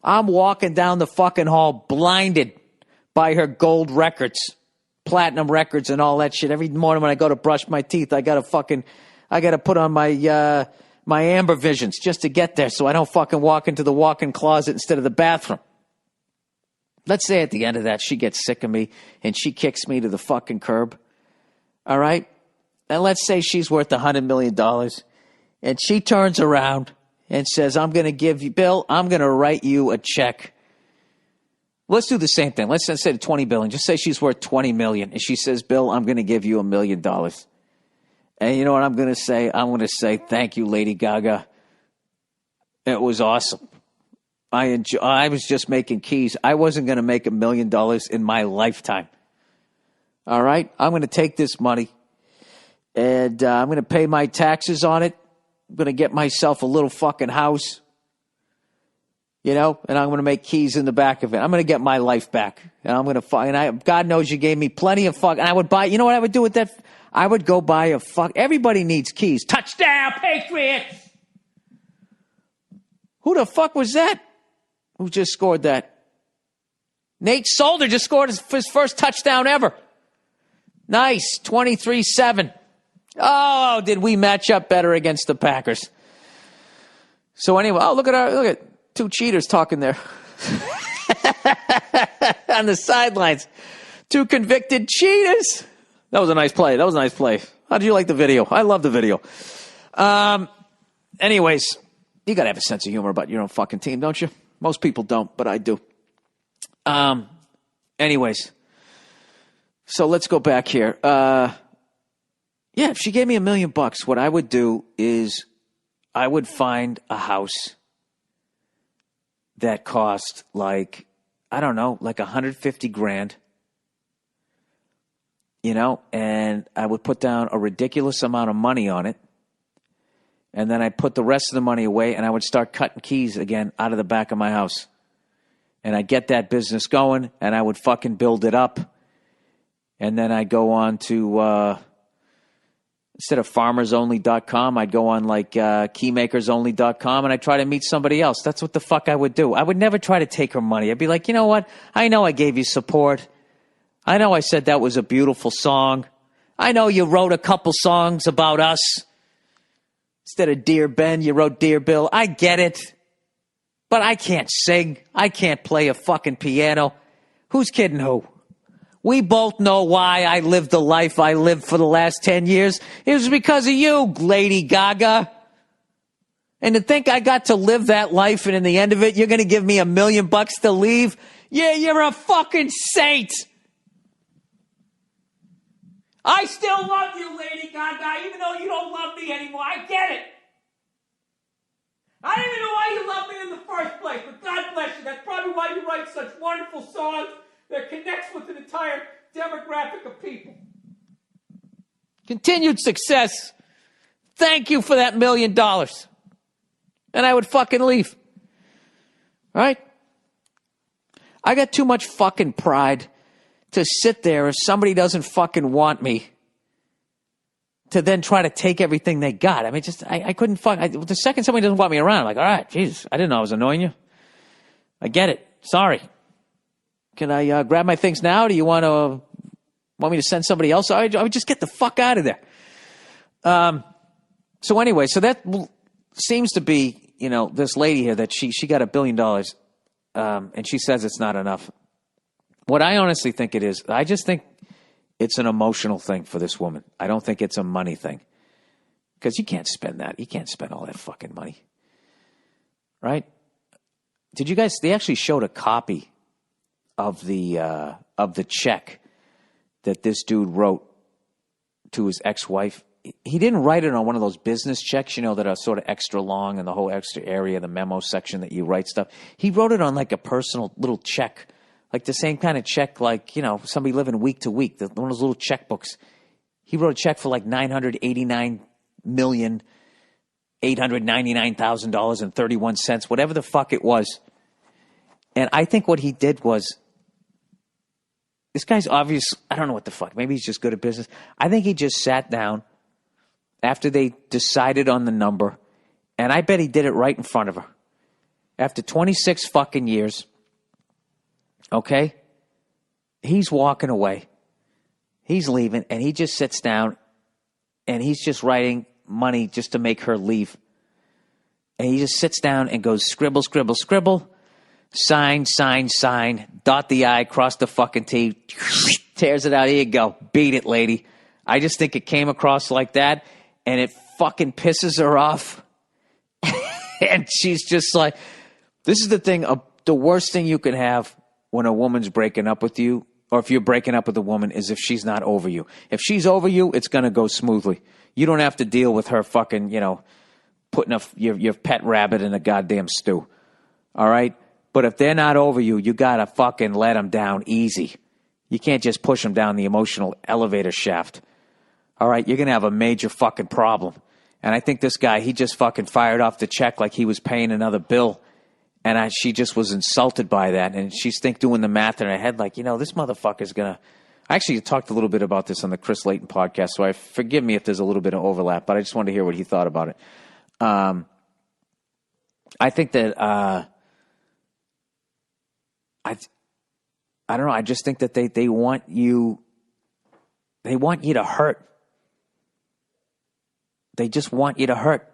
I'm walking down the fucking hall blinded by her gold records, platinum records and all that shit. Every morning when I go to brush my teeth, I got to put on my amber visions just to get there so I don't fucking walk into the walk-in closet instead of the bathroom. Let's say at the end of that, she gets sick of me and she kicks me to the fucking curb. All right? And let's say she's worth $100 million And she turns around and says, I'm going to give you, Bill, I'm going to write you a check. Let's do the same thing. Let's say $20 billion. Just say she's worth $20 million. And she says, Bill, I'm going to give you $1 million. And you know what I'm going to say? I'm going to say, thank you, Lady Gaga. It was awesome. I was just making keys. I wasn't going to make $1 million in my lifetime. All right? I'm going to take this money, and I'm going to pay my taxes on it. I'm going to get myself a little fucking house, and I'm going to make keys in the back of it. I'm going to get my life back, and I'm going to God knows you gave me plenty of fuck. And I would buy, you know what I would do with that? I would go buy a fuck. Everybody needs keys. Touchdown, Patriots! Who the fuck was that? Who just scored that? Nate Solder just scored his first touchdown ever. Nice, 23-7. Oh, did we match up better against the Packers? So anyway, look at two cheaters talking there on the sidelines. Two convicted cheaters. That was a nice play. How did you like the video? I love the video. Anyways, you got to have a sense of humor about your own fucking team, don't you? Most people don't, but I do. Anyways, so let's go back here. If she gave me $1 million, what I would do is I would find a house that cost like $150,000, and I would put down a ridiculous amount of money on it. And then I'd put the rest of the money away, and I would start cutting keys again out of the back of my house. And I'd get that business going, and I would fucking build it up. And then I'd go on to, instead of farmersonly.com, I'd go on like keymakersonly.com, and I'd try to meet somebody else. That's what the fuck I would do. I would never try to take her money. I'd be like, you know what? I know I gave you support. I know I said that was a beautiful song. I know you wrote a couple songs about us. Instead of Dear Ben, you wrote Dear Bill. I get it. But I can't sing. I can't play a fucking piano. Who's kidding who? We both know why I lived the life I lived for the last 10 years. It was because of you, Lady Gaga. And to think I got to live that life, and in the end of it, you're going to give me $1 million to leave? Yeah, you're a fucking saint. I still love you, Lady Gaga, even though you don't love me anymore. I get it. I don't even know why you love me in the first place, but God bless you. That's probably why you write such wonderful songs that connects with an entire demographic of people. Continued success. Thank you for that $1 million. And I would fucking leave. All right? I got too much fucking pride to sit there if somebody doesn't fucking want me to then try to take everything they got. I mean, I couldn't the second somebody doesn't want me around, I'm like, all right, Jesus, I didn't know I was annoying you. I get it. Sorry. Can I grab my things now? Do you want me to send somebody else? I would just get the fuck out of there. So anyway, so that seems to be, this lady here that she got $1 billion, and she says it's not enough. What I honestly think it is, I just think it's an emotional thing for this woman. I don't think it's a money thing. Because you can't spend that. You can't spend all that fucking money. Right? Did you guys, they actually showed a copy of the check that this dude wrote to his ex-wife. He didn't write it on one of those business checks, that are sort of extra long and the whole extra area, the memo section that you write stuff. He wrote it on like a personal little check. Like the same kind of check, like, somebody living week to week, one of those little checkbooks. He wrote a check for like $989,899,031, whatever the fuck it was. And I think what he did was, this guy's obvious, I don't know what the fuck, maybe he's just good at business. I think he just sat down after they decided on the number, and I bet he did it right in front of her. After 26 fucking years. Okay? He's walking away. He's leaving, and he just sits down, and he's just writing money just to make her leave. And he just sits down and goes scribble, scribble, scribble, sign, sign, sign, dot the I, cross the fucking T, tears it out. Here you go. Beat it, lady. I just think it came across like that, and it fucking pisses her off. And she's just like, this is the thing, the worst thing you can have when a woman's breaking up with you, or if you're breaking up with a woman, is if she's not over you. If she's over you, it's going to go smoothly. You don't have to deal with her fucking, putting your pet rabbit in a goddamn stew. All right? But if they're not over you, you got to fucking let them down easy. You can't just push them down the emotional elevator shaft. All right? You're going to have a major fucking problem. And I think this guy, he just fucking fired off the check like he was paying another bill. And she just was insulted by that. And she's doing the math in her head like, this motherfucker's going to... I actually talked a little bit about this on the Chris Layton podcast, so forgive me if there's a little bit of overlap, but I just wanted to hear what he thought about it. I think that... I don't know. I just think that they want you... They want you to hurt. They just want you to hurt.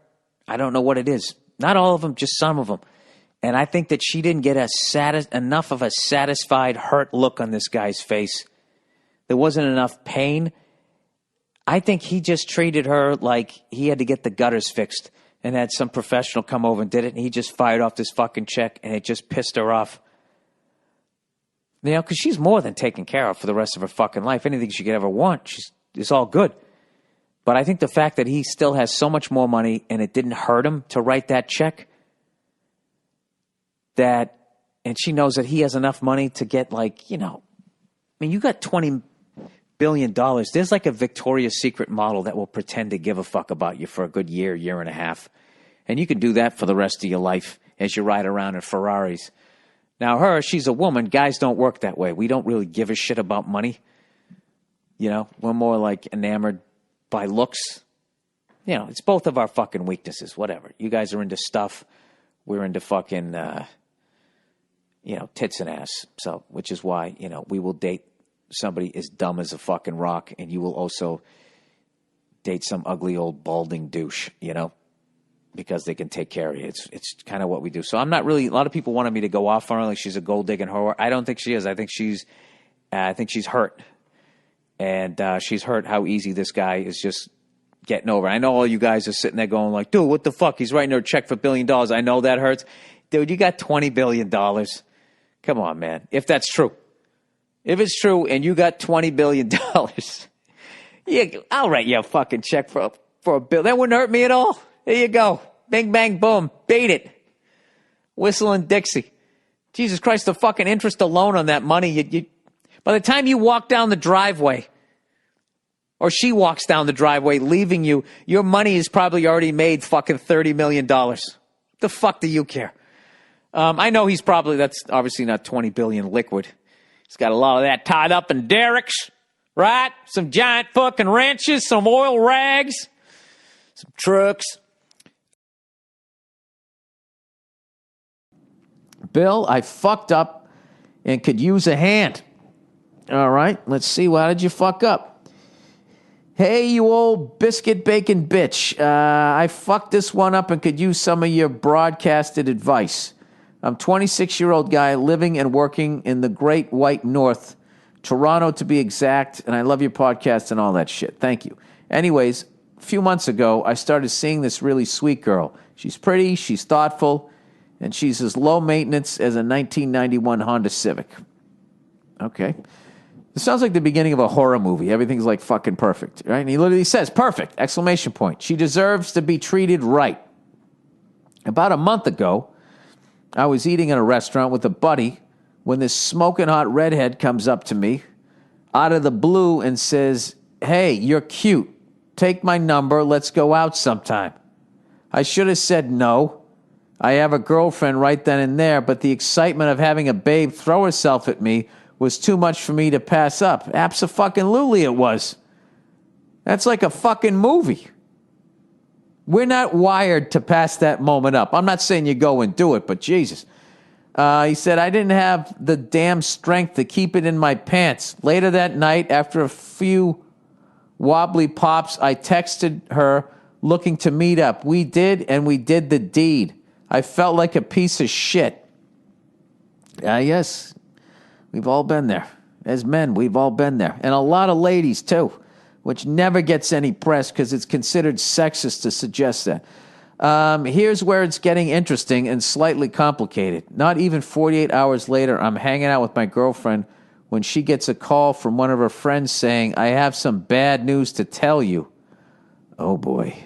I don't know what it is. Not all of them, just some of them. And I think that she didn't get enough of a satisfied, hurt look on this guy's face. There wasn't enough pain. I think he just treated her like he had to get the gutters fixed and had some professional come over and did it, and he just fired off this fucking check, and it just pissed her off. Because she's more than taken care of for the rest of her fucking life. Anything she could ever want, it's all good. But I think the fact that he still has so much more money and it didn't hurt him to write that check, and she knows that he has enough money to get you got $20 billion. There's like a Victoria's Secret model that will pretend to give a fuck about you for a good year and a half. And you can do that for the rest of your life as you ride around in Ferraris. Now she's a woman. Guys don't work that way. We don't really give a shit about money. We're more like enamored by looks. It's both of our fucking weaknesses, whatever. You guys are into stuff. We're into fucking, tits and ass. So, which is why, we will date somebody as dumb as a fucking rock, and you will also date some ugly old balding douche, because they can take care of you. It's kind of what we do. So I'm not really, a lot of people wanted me to go off on her like she's a gold digging whore. I don't think she is. I think she's hurt. And she's hurt how easy this guy is just getting over. I know all you guys are sitting there going like, dude, what the fuck? He's writing her a check for $1 billion. I know that hurts. Dude, you got $20 billion. Come on, man. If that's true. If it's true and you got $20 billion, I'll write you a fucking check for a bill. That wouldn't hurt me at all. There you go. Bing, bang, boom. Beat it. Whistling Dixie. Jesus Christ, the fucking interest alone on that money, by the time you walk down the driveway, or she walks down the driveway leaving you, your money is probably already made fucking $30 million. The fuck do you care? I know that's obviously not 20 billion liquid. He's got a lot of that tied up in derricks, right? Some giant fucking wrenches, some oil rags, some trucks. Bill, I fucked up and could use a hand. All right, let's see. How did you fuck up? Hey, you old biscuit bacon bitch. I fucked this one up and could use some of your broadcasted advice. I'm a 26-year-old guy living and working in the great white north, Toronto to be exact, and I love your podcast and all that shit. Thank you. Anyways, a few months ago, I started seeing this really sweet girl. She's pretty, she's thoughtful, and she's as low maintenance as a 1991 Honda Civic. Okay. It sounds like the beginning of a horror movie. Everything's like fucking perfect, right? And he literally says, perfect, exclamation point. She deserves to be treated right. About a month ago, I was eating in a restaurant with a buddy when this smoking hot redhead comes up to me out of the blue and says, hey, you're cute. Take my number. Let's go out sometime. I should have said no. I have a girlfriend right then and there, but the excitement of having a babe throw herself at me was too much for me to pass up. Abso-fucking-lutely it was. That's like a fucking movie. We're not wired to pass that moment up. I'm not saying you go and do it, but Jesus. He said, I didn't have the damn strength to keep it in my pants. Later that night, after a few wobbly pops, I texted her looking to meet up. We did, and we did the deed. I felt like a piece of shit. Yes. We've all been there. As men, we've all been there. And a lot of ladies, too. which never gets any press because it's considered sexist to suggest that. Here's where it's getting interesting and slightly complicated. Not even 48 hours later, I'm hanging out with my girlfriend when she gets a call from one of her friends saying, I have some bad news to tell you. Oh, boy.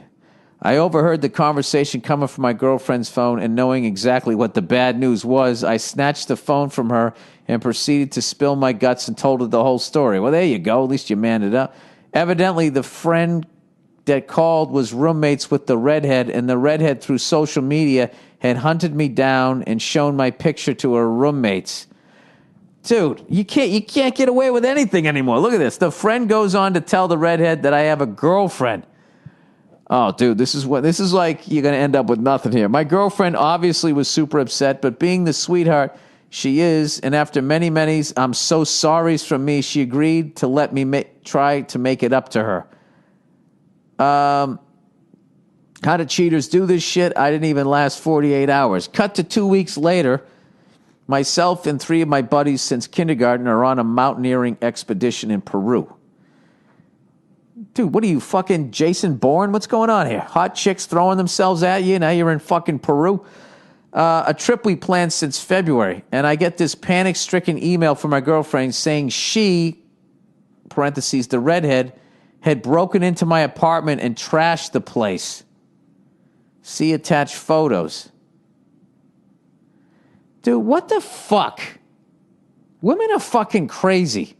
I overheard the conversation coming from my girlfriend's phone, and knowing exactly what the bad news was, I snatched the phone from her and proceeded to spill my guts and told her the whole story. Well, there you go. At least you manned it up. Evidently, the friend that called was roommates with the Redhead, and the Redhead, through social media, had hunted me down and shown my picture to her roommates. Dude, you can't get away with anything anymore. Look at this. The friend goes on to tell the Redhead that I have a girlfriend. Oh, dude, this is like you're going to end up with nothing here. My girlfriend obviously was super upset, but being the sweetheart she is, and after many I'm so sorry's from me, she agreed to let me try to make it up to her. How do cheaters do this shit? I didn't even last 48 hours. Cut to 2 weeks later, myself and 3 of my buddies since kindergarten are on a mountaineering expedition in Peru. Dude, what are you, fucking Jason Bourne? What's going on here? Hot chicks throwing themselves at you, now you're in fucking Peru? A trip we planned since February, and I get this panic-stricken email from my girlfriend saying she, parentheses, the Redhead, had broken into my apartment and trashed the place. See attached photos. Dude, what the fuck? Women are fucking crazy.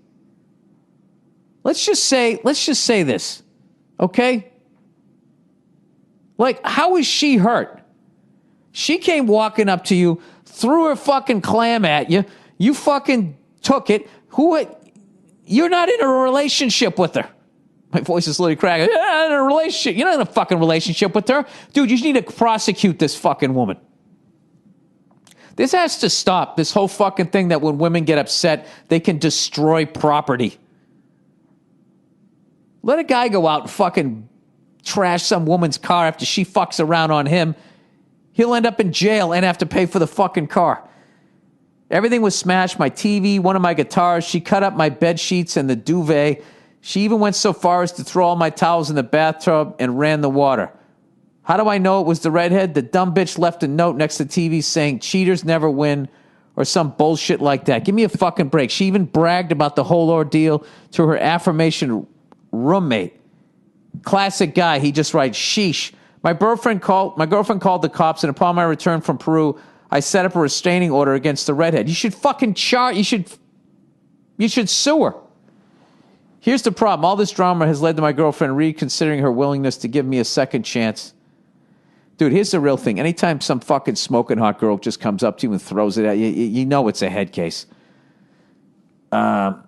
Let's just say this, okay? Like, how is she hurt? She came walking up to you, threw her fucking clam at you, you fucking took it. You're not in a relationship with her. My voice is literally cracking. You're not in a relationship. You're not in a fucking relationship with her. Dude, you just need to prosecute this fucking woman. This has to stop, this whole fucking thing that when women get upset, they can destroy property. Let a guy go out and fucking trash some woman's car after she fucks around on him. He'll end up in jail and have to pay for the fucking car. Everything was smashed. My TV, one of my guitars. She cut up my bed sheets and the duvet. She even went so far as to throw all my towels in the bathtub and ran the water. How do I know it was the Redhead? The dumb bitch left a note next to the TV saying cheaters never win or some bullshit like that. Give me a fucking break. She even bragged about the whole ordeal to her affirmation roommate. Classic guy. He just writes, sheesh. My girlfriend called the cops, and upon my return from Peru, I set up a restraining order against the Redhead. You should fucking you should sue her. Here's the problem. All this drama has led to my girlfriend reconsidering her willingness to give me a second chance. Dude, here's the real thing. Anytime some fucking smoking hot girl just comes up to you and throws it at you, you know it's a head case. Go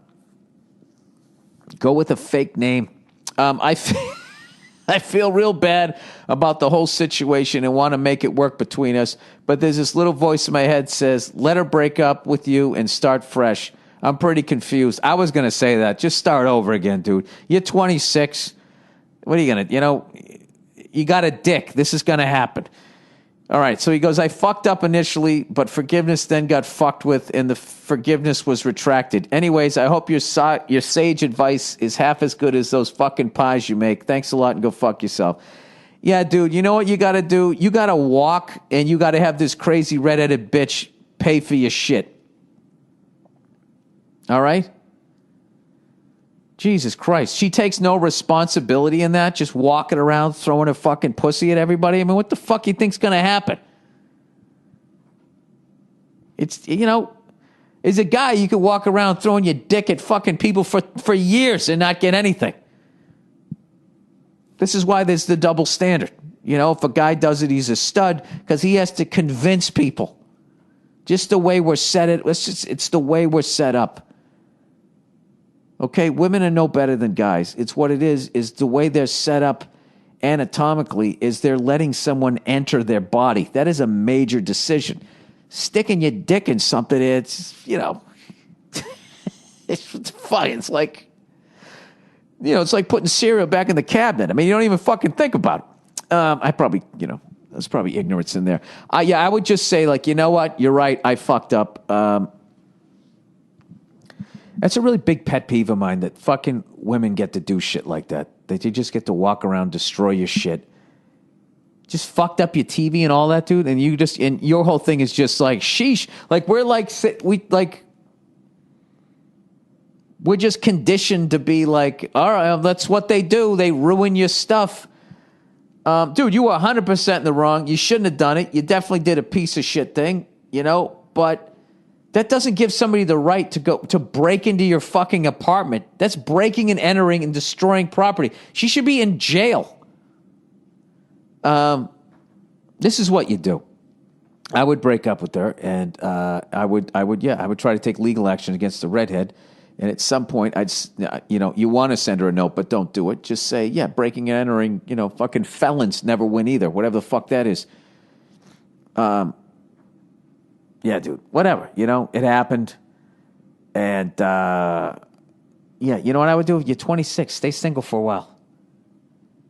with a fake name. I feel real bad about the whole situation and want to make it work between us, but there's this little voice in my head says, let her break up with you and start fresh. I'm pretty confused. I was going to say that. Just start over again, dude. You're 26. What are you going to, you got a dick. This is going to happen. All right, so he goes, I fucked up initially, but forgiveness then got fucked with, and the forgiveness was retracted. Anyways, I hope your sage advice is half as good as those fucking pies you make. Thanks a lot, and go fuck yourself. Yeah, dude, you know what you got to do? You got to walk, and you got to have this crazy redheaded bitch pay for your shit. All right? Jesus Christ. She takes no responsibility in that, just walking around throwing her fucking pussy at everybody. I mean, what the fuck you think's going to happen? It's, as a guy, you could walk around throwing your dick at fucking people for years and not get anything. This is why there's the double standard. If a guy does it, he's a stud because he has to convince people. Just the way we're set it's the way we're set up. Okay, women are no better than guys. It's what it is the way they're set up anatomically is they're letting someone enter their body. That is a major decision. Sticking your dick in something, it's fun. It's like, it's like putting cereal back in the cabinet. I mean, you don't even fucking think about it. There's probably ignorance in there. I would just say, you know what? You're right. I fucked up. That's a really big pet peeve of mine, that fucking women get to do shit like that. That you just get to walk around, destroy your shit. Just fucked up your TV and all that, dude. And your whole thing is just like, sheesh. Like, we're just conditioned to be like, all right, that's what they do. They ruin your stuff. Dude, you were 100% in the wrong. You shouldn't have done it. You definitely did a piece of shit thing, but that doesn't give somebody the right to break into your fucking apartment. That's breaking and entering and destroying property. She should be in jail. This is what you do. I would break up with her, and I would try to take legal action against the redhead. And at some point, you want to send her a note, but don't do it. Just say, yeah, breaking and entering, fucking felons never win either, whatever the fuck that is. Yeah, dude, whatever, it happened. And, yeah, you know what I would do? You're 26, stay single for a while.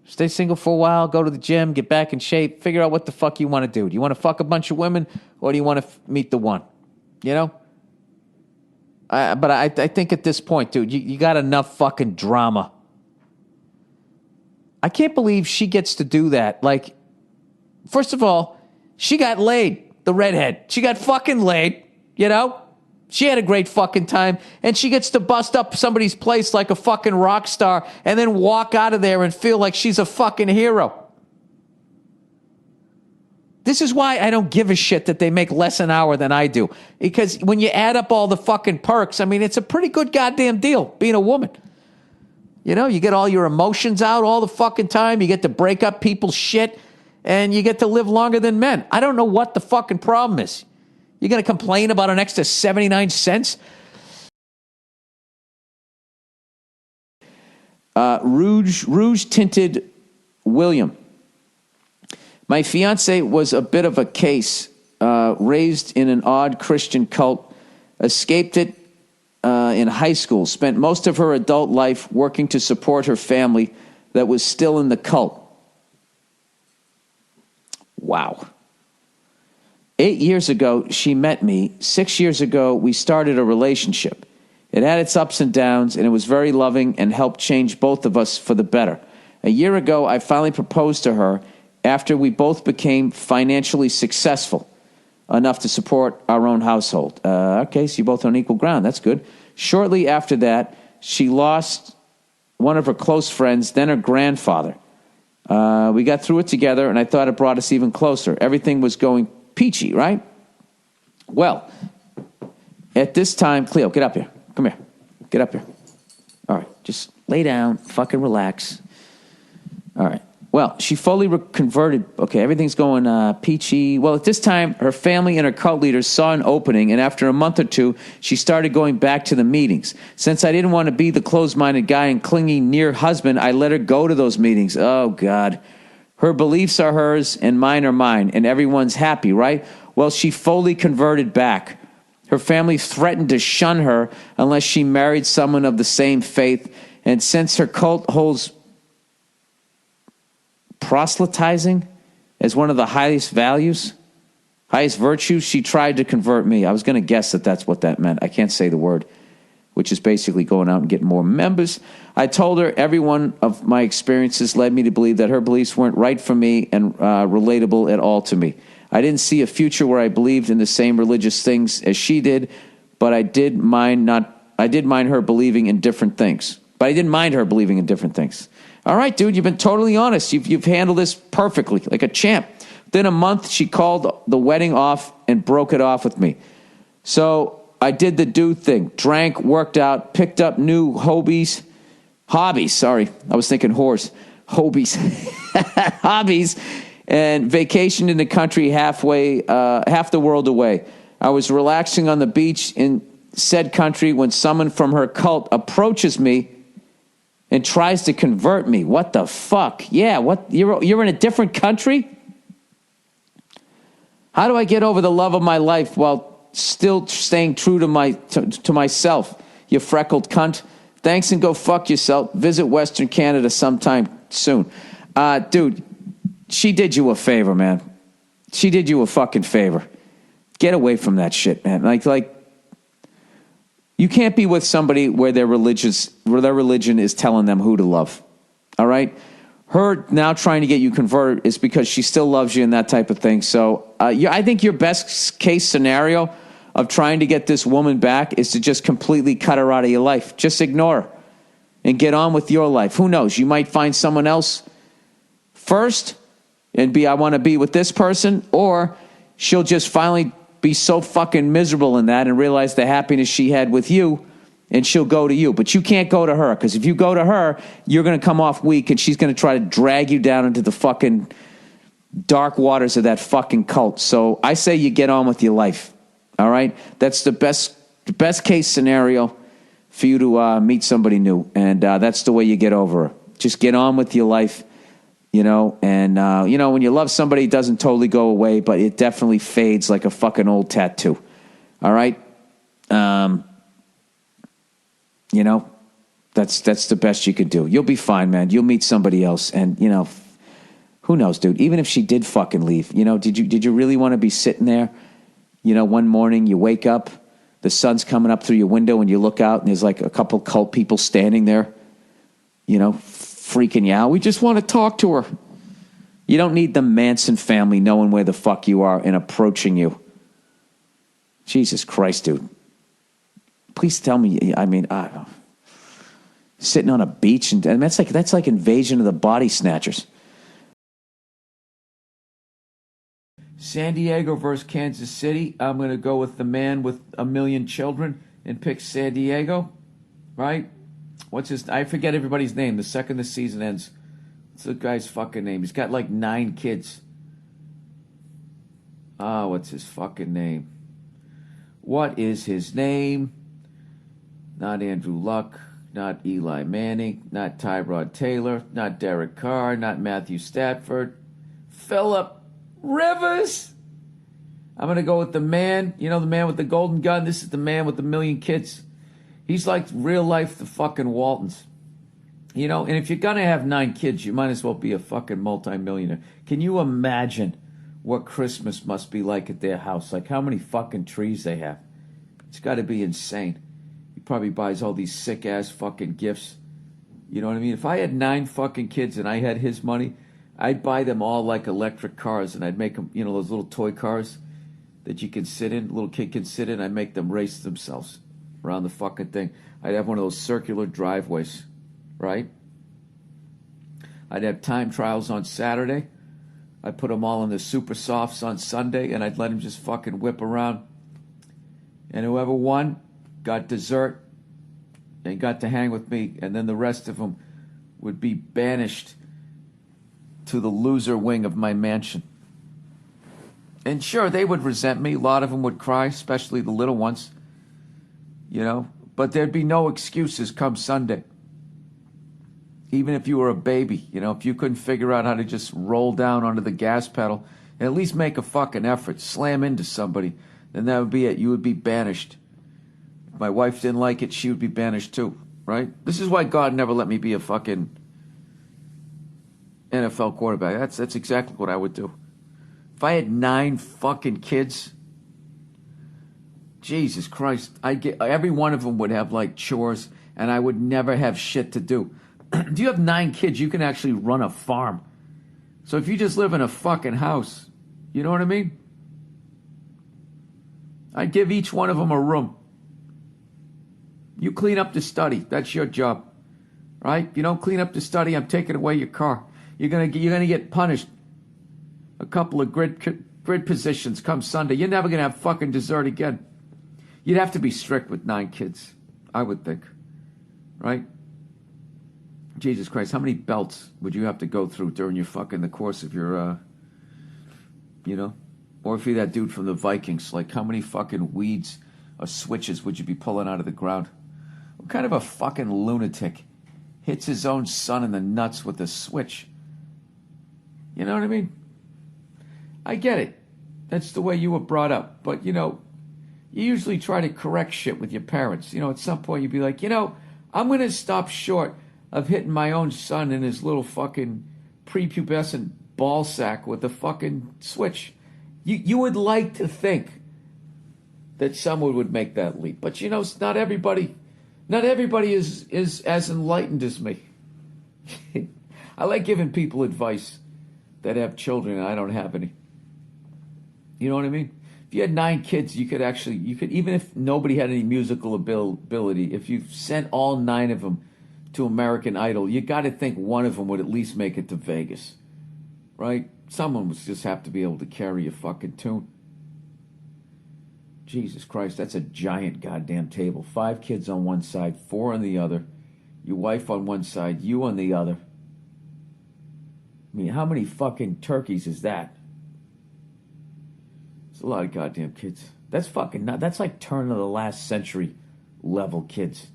Stay single for a while, go to the gym, get back in shape, figure out what the fuck you want to do. Do you want to fuck a bunch of women, or do you want to meet the one? But I think at this point, dude, you got enough fucking drama. I can't believe she gets to do that. Like, first of all, she got laid, the redhead. She got fucking laid, She had a great fucking time, and she gets to bust up somebody's place like a fucking rock star and then walk out of there and feel like she's a fucking hero. This is why I don't give a shit that they make less an hour than I do. Because when you add up all the fucking perks, I mean, it's a pretty good goddamn deal being a woman. You get all your emotions out all the fucking time. You get to break up people's shit, and you get to live longer than men. I don't know what the fucking problem is. You're going to complain about an extra 79 cents? Rouge tinted William. My fiance was a bit of a case, raised in an odd Christian cult, escaped it in high school, spent most of her adult life working to support her family that was still in the cult. Wow. 8 years ago, she met me. 6 years ago, we started a relationship. It had its ups and downs, and it was very loving and helped change both of us for the better. A year ago, I finally proposed to her after we both became financially successful enough to support our own household. Okay, so you're both on equal ground. That's good. Shortly after that, she lost one of her close friends, then her grandfather. We got through it together, and I thought it brought us even closer. Everything was going peachy, right? Well, at this time, Cleo, get up here. Come here. Get up here. All right, just lay down, fucking relax. All right. Well, she fully converted. Okay, everything's going peachy. Well, at this time, her family and her cult leaders saw an opening, and after a month or two, she started going back to the meetings. Since I didn't want to be the closed-minded guy and clingy near husband, I let her go to those meetings. Oh, God. Her beliefs are hers, and mine are mine, and everyone's happy, right? Well, she fully converted back. Her family threatened to shun her unless she married someone of the same faith, and since her cult holds proselytizing as one of the highest values, highest virtues, she tried to convert me. I was going to guess that that's what that meant. I can't say the word, which is basically going out and getting more members. I told her every one of my experiences led me to believe that her beliefs weren't right for me and relatable at all to me. I didn't see a future where I believed in the same religious things as she did, but I did mind her believing in different things. But I didn't mind her believing in different things. All right, dude, you've been totally honest. You've handled this perfectly, like a champ. Within a month, she called the wedding off and broke it off with me. So I did the dude thing. Drank, worked out, picked up new hobbies. Sorry, I was thinking horse. Hobbies. Hobbies. And vacationed in the country half the world away. I was relaxing on the beach in said country when someone from her cult approaches me and tries to convert me. What the fuck? Yeah, what? You're in a different country? How do I get over the love of my life while still staying true to myself? You freckled cunt. Thanks and go fuck yourself. Visit Western Canada sometime soon. Dude, she did you a favor, man. She did you a fucking favor. Get away from that shit, man. Like, You can't be with somebody where their religion is telling them who to love. All right? Her now trying to get you converted is because she still loves you and that type of thing. So I think your best case scenario of trying to get this woman back is to just completely cut her out of your life. Just ignore her and get on with your life. Who knows? You might find someone else first and I want to be with this person, or she'll just finally be so fucking miserable in that and realize the happiness she had with you, and she'll go to you. But you can't go to her, because if you go to her, you're going to come off weak, and she's going to try to drag you down into the fucking dark waters of that fucking cult. So I say you get on with your life, all right? That's the best case scenario for you to meet somebody new, and that's the way you get over her. Just get on with your life. And, when you love somebody, it doesn't totally go away, but it definitely fades like a fucking old tattoo. All right? That's the best you could do. You'll be fine, man. You'll meet somebody else. And, who knows, dude? Even if she did fucking leave, did you really want to be sitting there? One morning you wake up, the sun's coming up through your window, and you look out, and there's like a couple cult people standing there, freaking you out. We just want to talk to her. You don't need the Manson family knowing where the fuck you are and approaching you. Jesus Christ, dude. Please tell me. I mean, sitting on a beach, and that's like Invasion of the Body Snatchers. San Diego versus Kansas City. I'm going to go with the man with 1 million children and pick San Diego, right? I forget everybody's name the second the season ends. What's the guy's fucking name? He's got like 9 kids. What's his fucking name? What is his name? Not Andrew Luck, not Eli Manning, not Tyrod Taylor, not Derek Carr, not Matthew Stafford. Phillip Rivers. I'm going to go with the man, the man with the golden gun. This is the man with 1 million kids. He's like real life the fucking Waltons. And if you're going to have 9 kids, you might as well be a fucking multimillionaire. Can you imagine what Christmas must be like at their house? Like how many fucking trees they have. It's got to be insane. He probably buys all these sick-ass fucking gifts. You know what I mean? If I had 9 fucking kids and I had his money, I'd buy them all like electric cars, and I'd make them, those little toy cars that you can sit in, little kid can sit in. I'd make them race themselves around the fucking thing. I'd have one of those circular driveways, right? I'd have time trials on Saturday. I'd put them all in the super softs on Sunday, and I'd let them just fucking whip around. And whoever won got dessert and got to hang with me, and then the rest of them would be banished to the loser wing of my mansion. And sure, they would resent me. A lot of them would cry, especially the little ones. But there'd be no excuses come Sunday. Even if you were a baby, if you couldn't figure out how to just roll down onto the gas pedal and at least make a fucking effort, slam into somebody, then that would be it. You would be banished. If my wife didn't like it, she would be banished too, right? This is why God never let me be a fucking NFL quarterback. That's exactly what I would do. If I had 9 fucking kids, Jesus Christ, every one of them would have like chores, and I would never have shit to do. If you have 9 kids, you can actually run a farm. So if you just live in a fucking house, you know what I mean? I'd give each one of them a room. You clean up the study. That's your job, right? If you don't clean up the study, I'm taking away your car. You're gonna get punished. A couple of grid positions come Sunday. You're never gonna have fucking dessert again. You'd have to be strict with 9 kids, I would think, right? Jesus Christ, how many belts would you have to go through during the course of your, or if you're that dude from the Vikings, like how many fucking weeds or switches would you be pulling out of the ground? What kind of a fucking lunatic hits his own son in the nuts with a switch? You know what I mean? I get it. That's the way you were brought up. But, you usually try to correct shit with your parents. At some point you'd be like, I'm going to stop short of hitting my own son in his little fucking prepubescent ball sack with a fucking switch. You would like to think that someone would make that leap. But you know, not everybody is as enlightened as me. I like giving people advice that have children and I don't have any. You know what I mean? If you had 9 kids, you could even if nobody had any musical ability, if you sent all 9 of them to American Idol, you got to think one of them would at least make it to Vegas, right? Someone would just have to be able to carry a fucking tune. Jesus Christ, that's a giant goddamn table. 5 kids on one side, 4 on the other. Your wife on one side, you on the other. I mean, how many fucking turkeys is that? It's a lot of goddamn kids. That's fucking nuts. That's like turn of the last century level kids.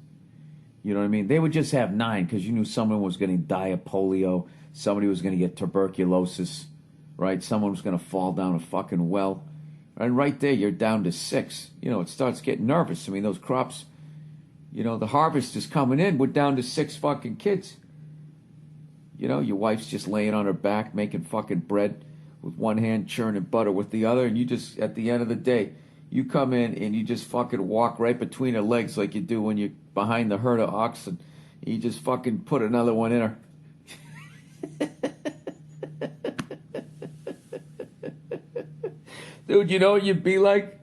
You know what I mean? They would just have 9 because you knew someone was going to die of polio. Somebody was going to get tuberculosis, right? Someone was going to fall down a fucking well. And right there, you're down to 6. You know, it starts getting nervous. I mean, those crops, you know, the harvest is coming in. We're down to 6 fucking kids. You know, your wife's just laying on her back making fucking bread with one hand, churning butter with the other. And you just, at the end of the day, you come in and you just fucking walk right between her legs like you do when you're behind the herd of oxen. And you just fucking put another one in her. Dude, you know what you'd be like?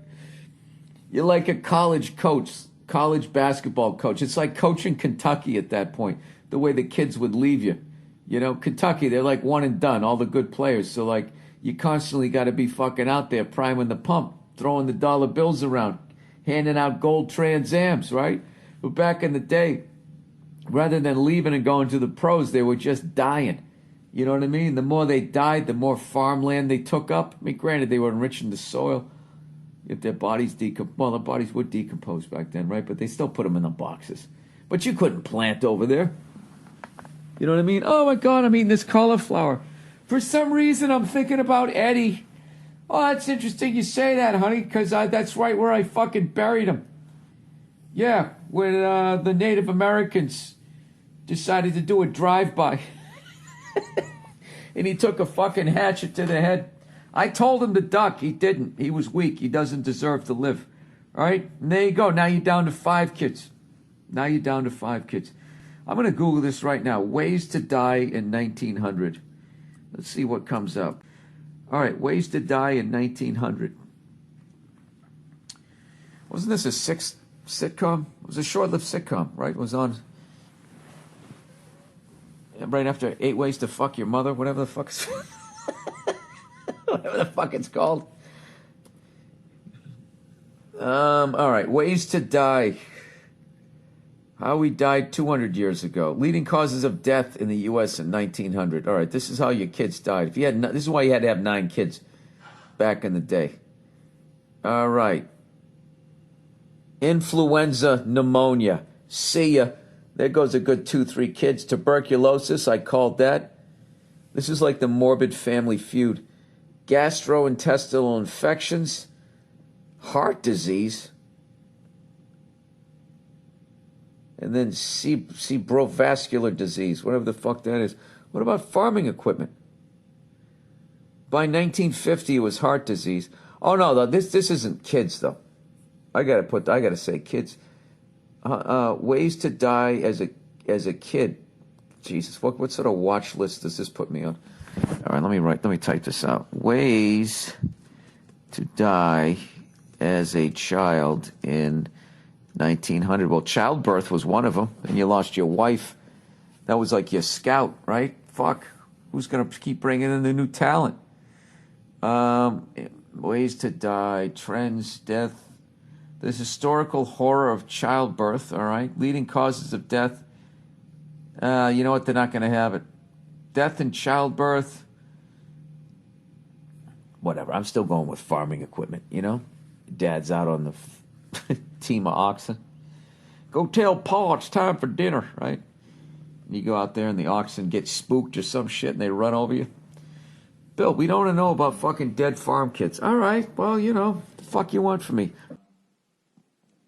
You're like a college coach, college basketball coach. It's like coaching Kentucky at that point, the way the kids would leave you. You know, Kentucky, they're like one and done, all the good players. So, like, you constantly got to be fucking out there priming the pump, throwing the dollar bills around, handing out gold Trans Ams, right? But back in the day, rather than leaving and going to the pros, they were just dying. You know what I mean? The more they died, the more farmland they took up. I mean, granted, they were enriching the soil. If their bodies well, their bodies would decompose back then, right? But they still put them in the boxes. But you couldn't plant over there. You know what I mean? Oh, my God, I'm eating this cauliflower. For some reason, I'm thinking about Eddie. Oh, that's interesting you say that, honey, because that's right where I fucking buried him. Yeah, when the Native Americans decided to do a drive-by. And he took a fucking hatchet to the head. I told him to duck. He didn't. He was weak. He doesn't deserve to live. All right? And there you go. Now you're down to 5 kids. Now you're down to 5 kids. I'm going to Google this right now. Ways to die in 1900. Let's see what comes up. All right. Ways to die in 1900. Wasn't this a sitcom? It was a short-lived sitcom, right? It was on right after 8 Ways to Fuck Your Mother, whatever the fuck it's whatever the fuck it's called. All right, ways to die. How we died 200 years ago. Leading causes of death in the U.S. in 1900. All right, this is how your kids died. If you had, this is why you had to have 9 kids back in the day. All right. Influenza, pneumonia. See ya. There goes a good 2-3 kids. Tuberculosis, I called that. This is like the morbid family feud. Gastrointestinal infections. Heart disease. And then cerebrovascular disease, whatever the fuck that is. What about farming equipment? By 1950, it was heart disease. Oh, no, this isn't kids, though. I gotta say kids. Ways to die as a kid. Jesus, what sort of watch list does this put me on? All right, let me type this out. Ways to die as a child in 1900. Well, childbirth was one of them, and you lost your wife. That was like your scout, right? Fuck, who's gonna keep bringing in the new talent? Ways to die, trends, death. The historical horror of childbirth, all right? Leading causes of death. You know what? They're not going to have it. Death in childbirth. Whatever. I'm still going with farming equipment, you know? Dad's out on the team of oxen. Go tell Pa it's time for dinner, right? And you go out there and the oxen get spooked or some shit and they run over you. Bill, we don't want to know about fucking dead farm kids. All right, well, you know, the fuck you want from me?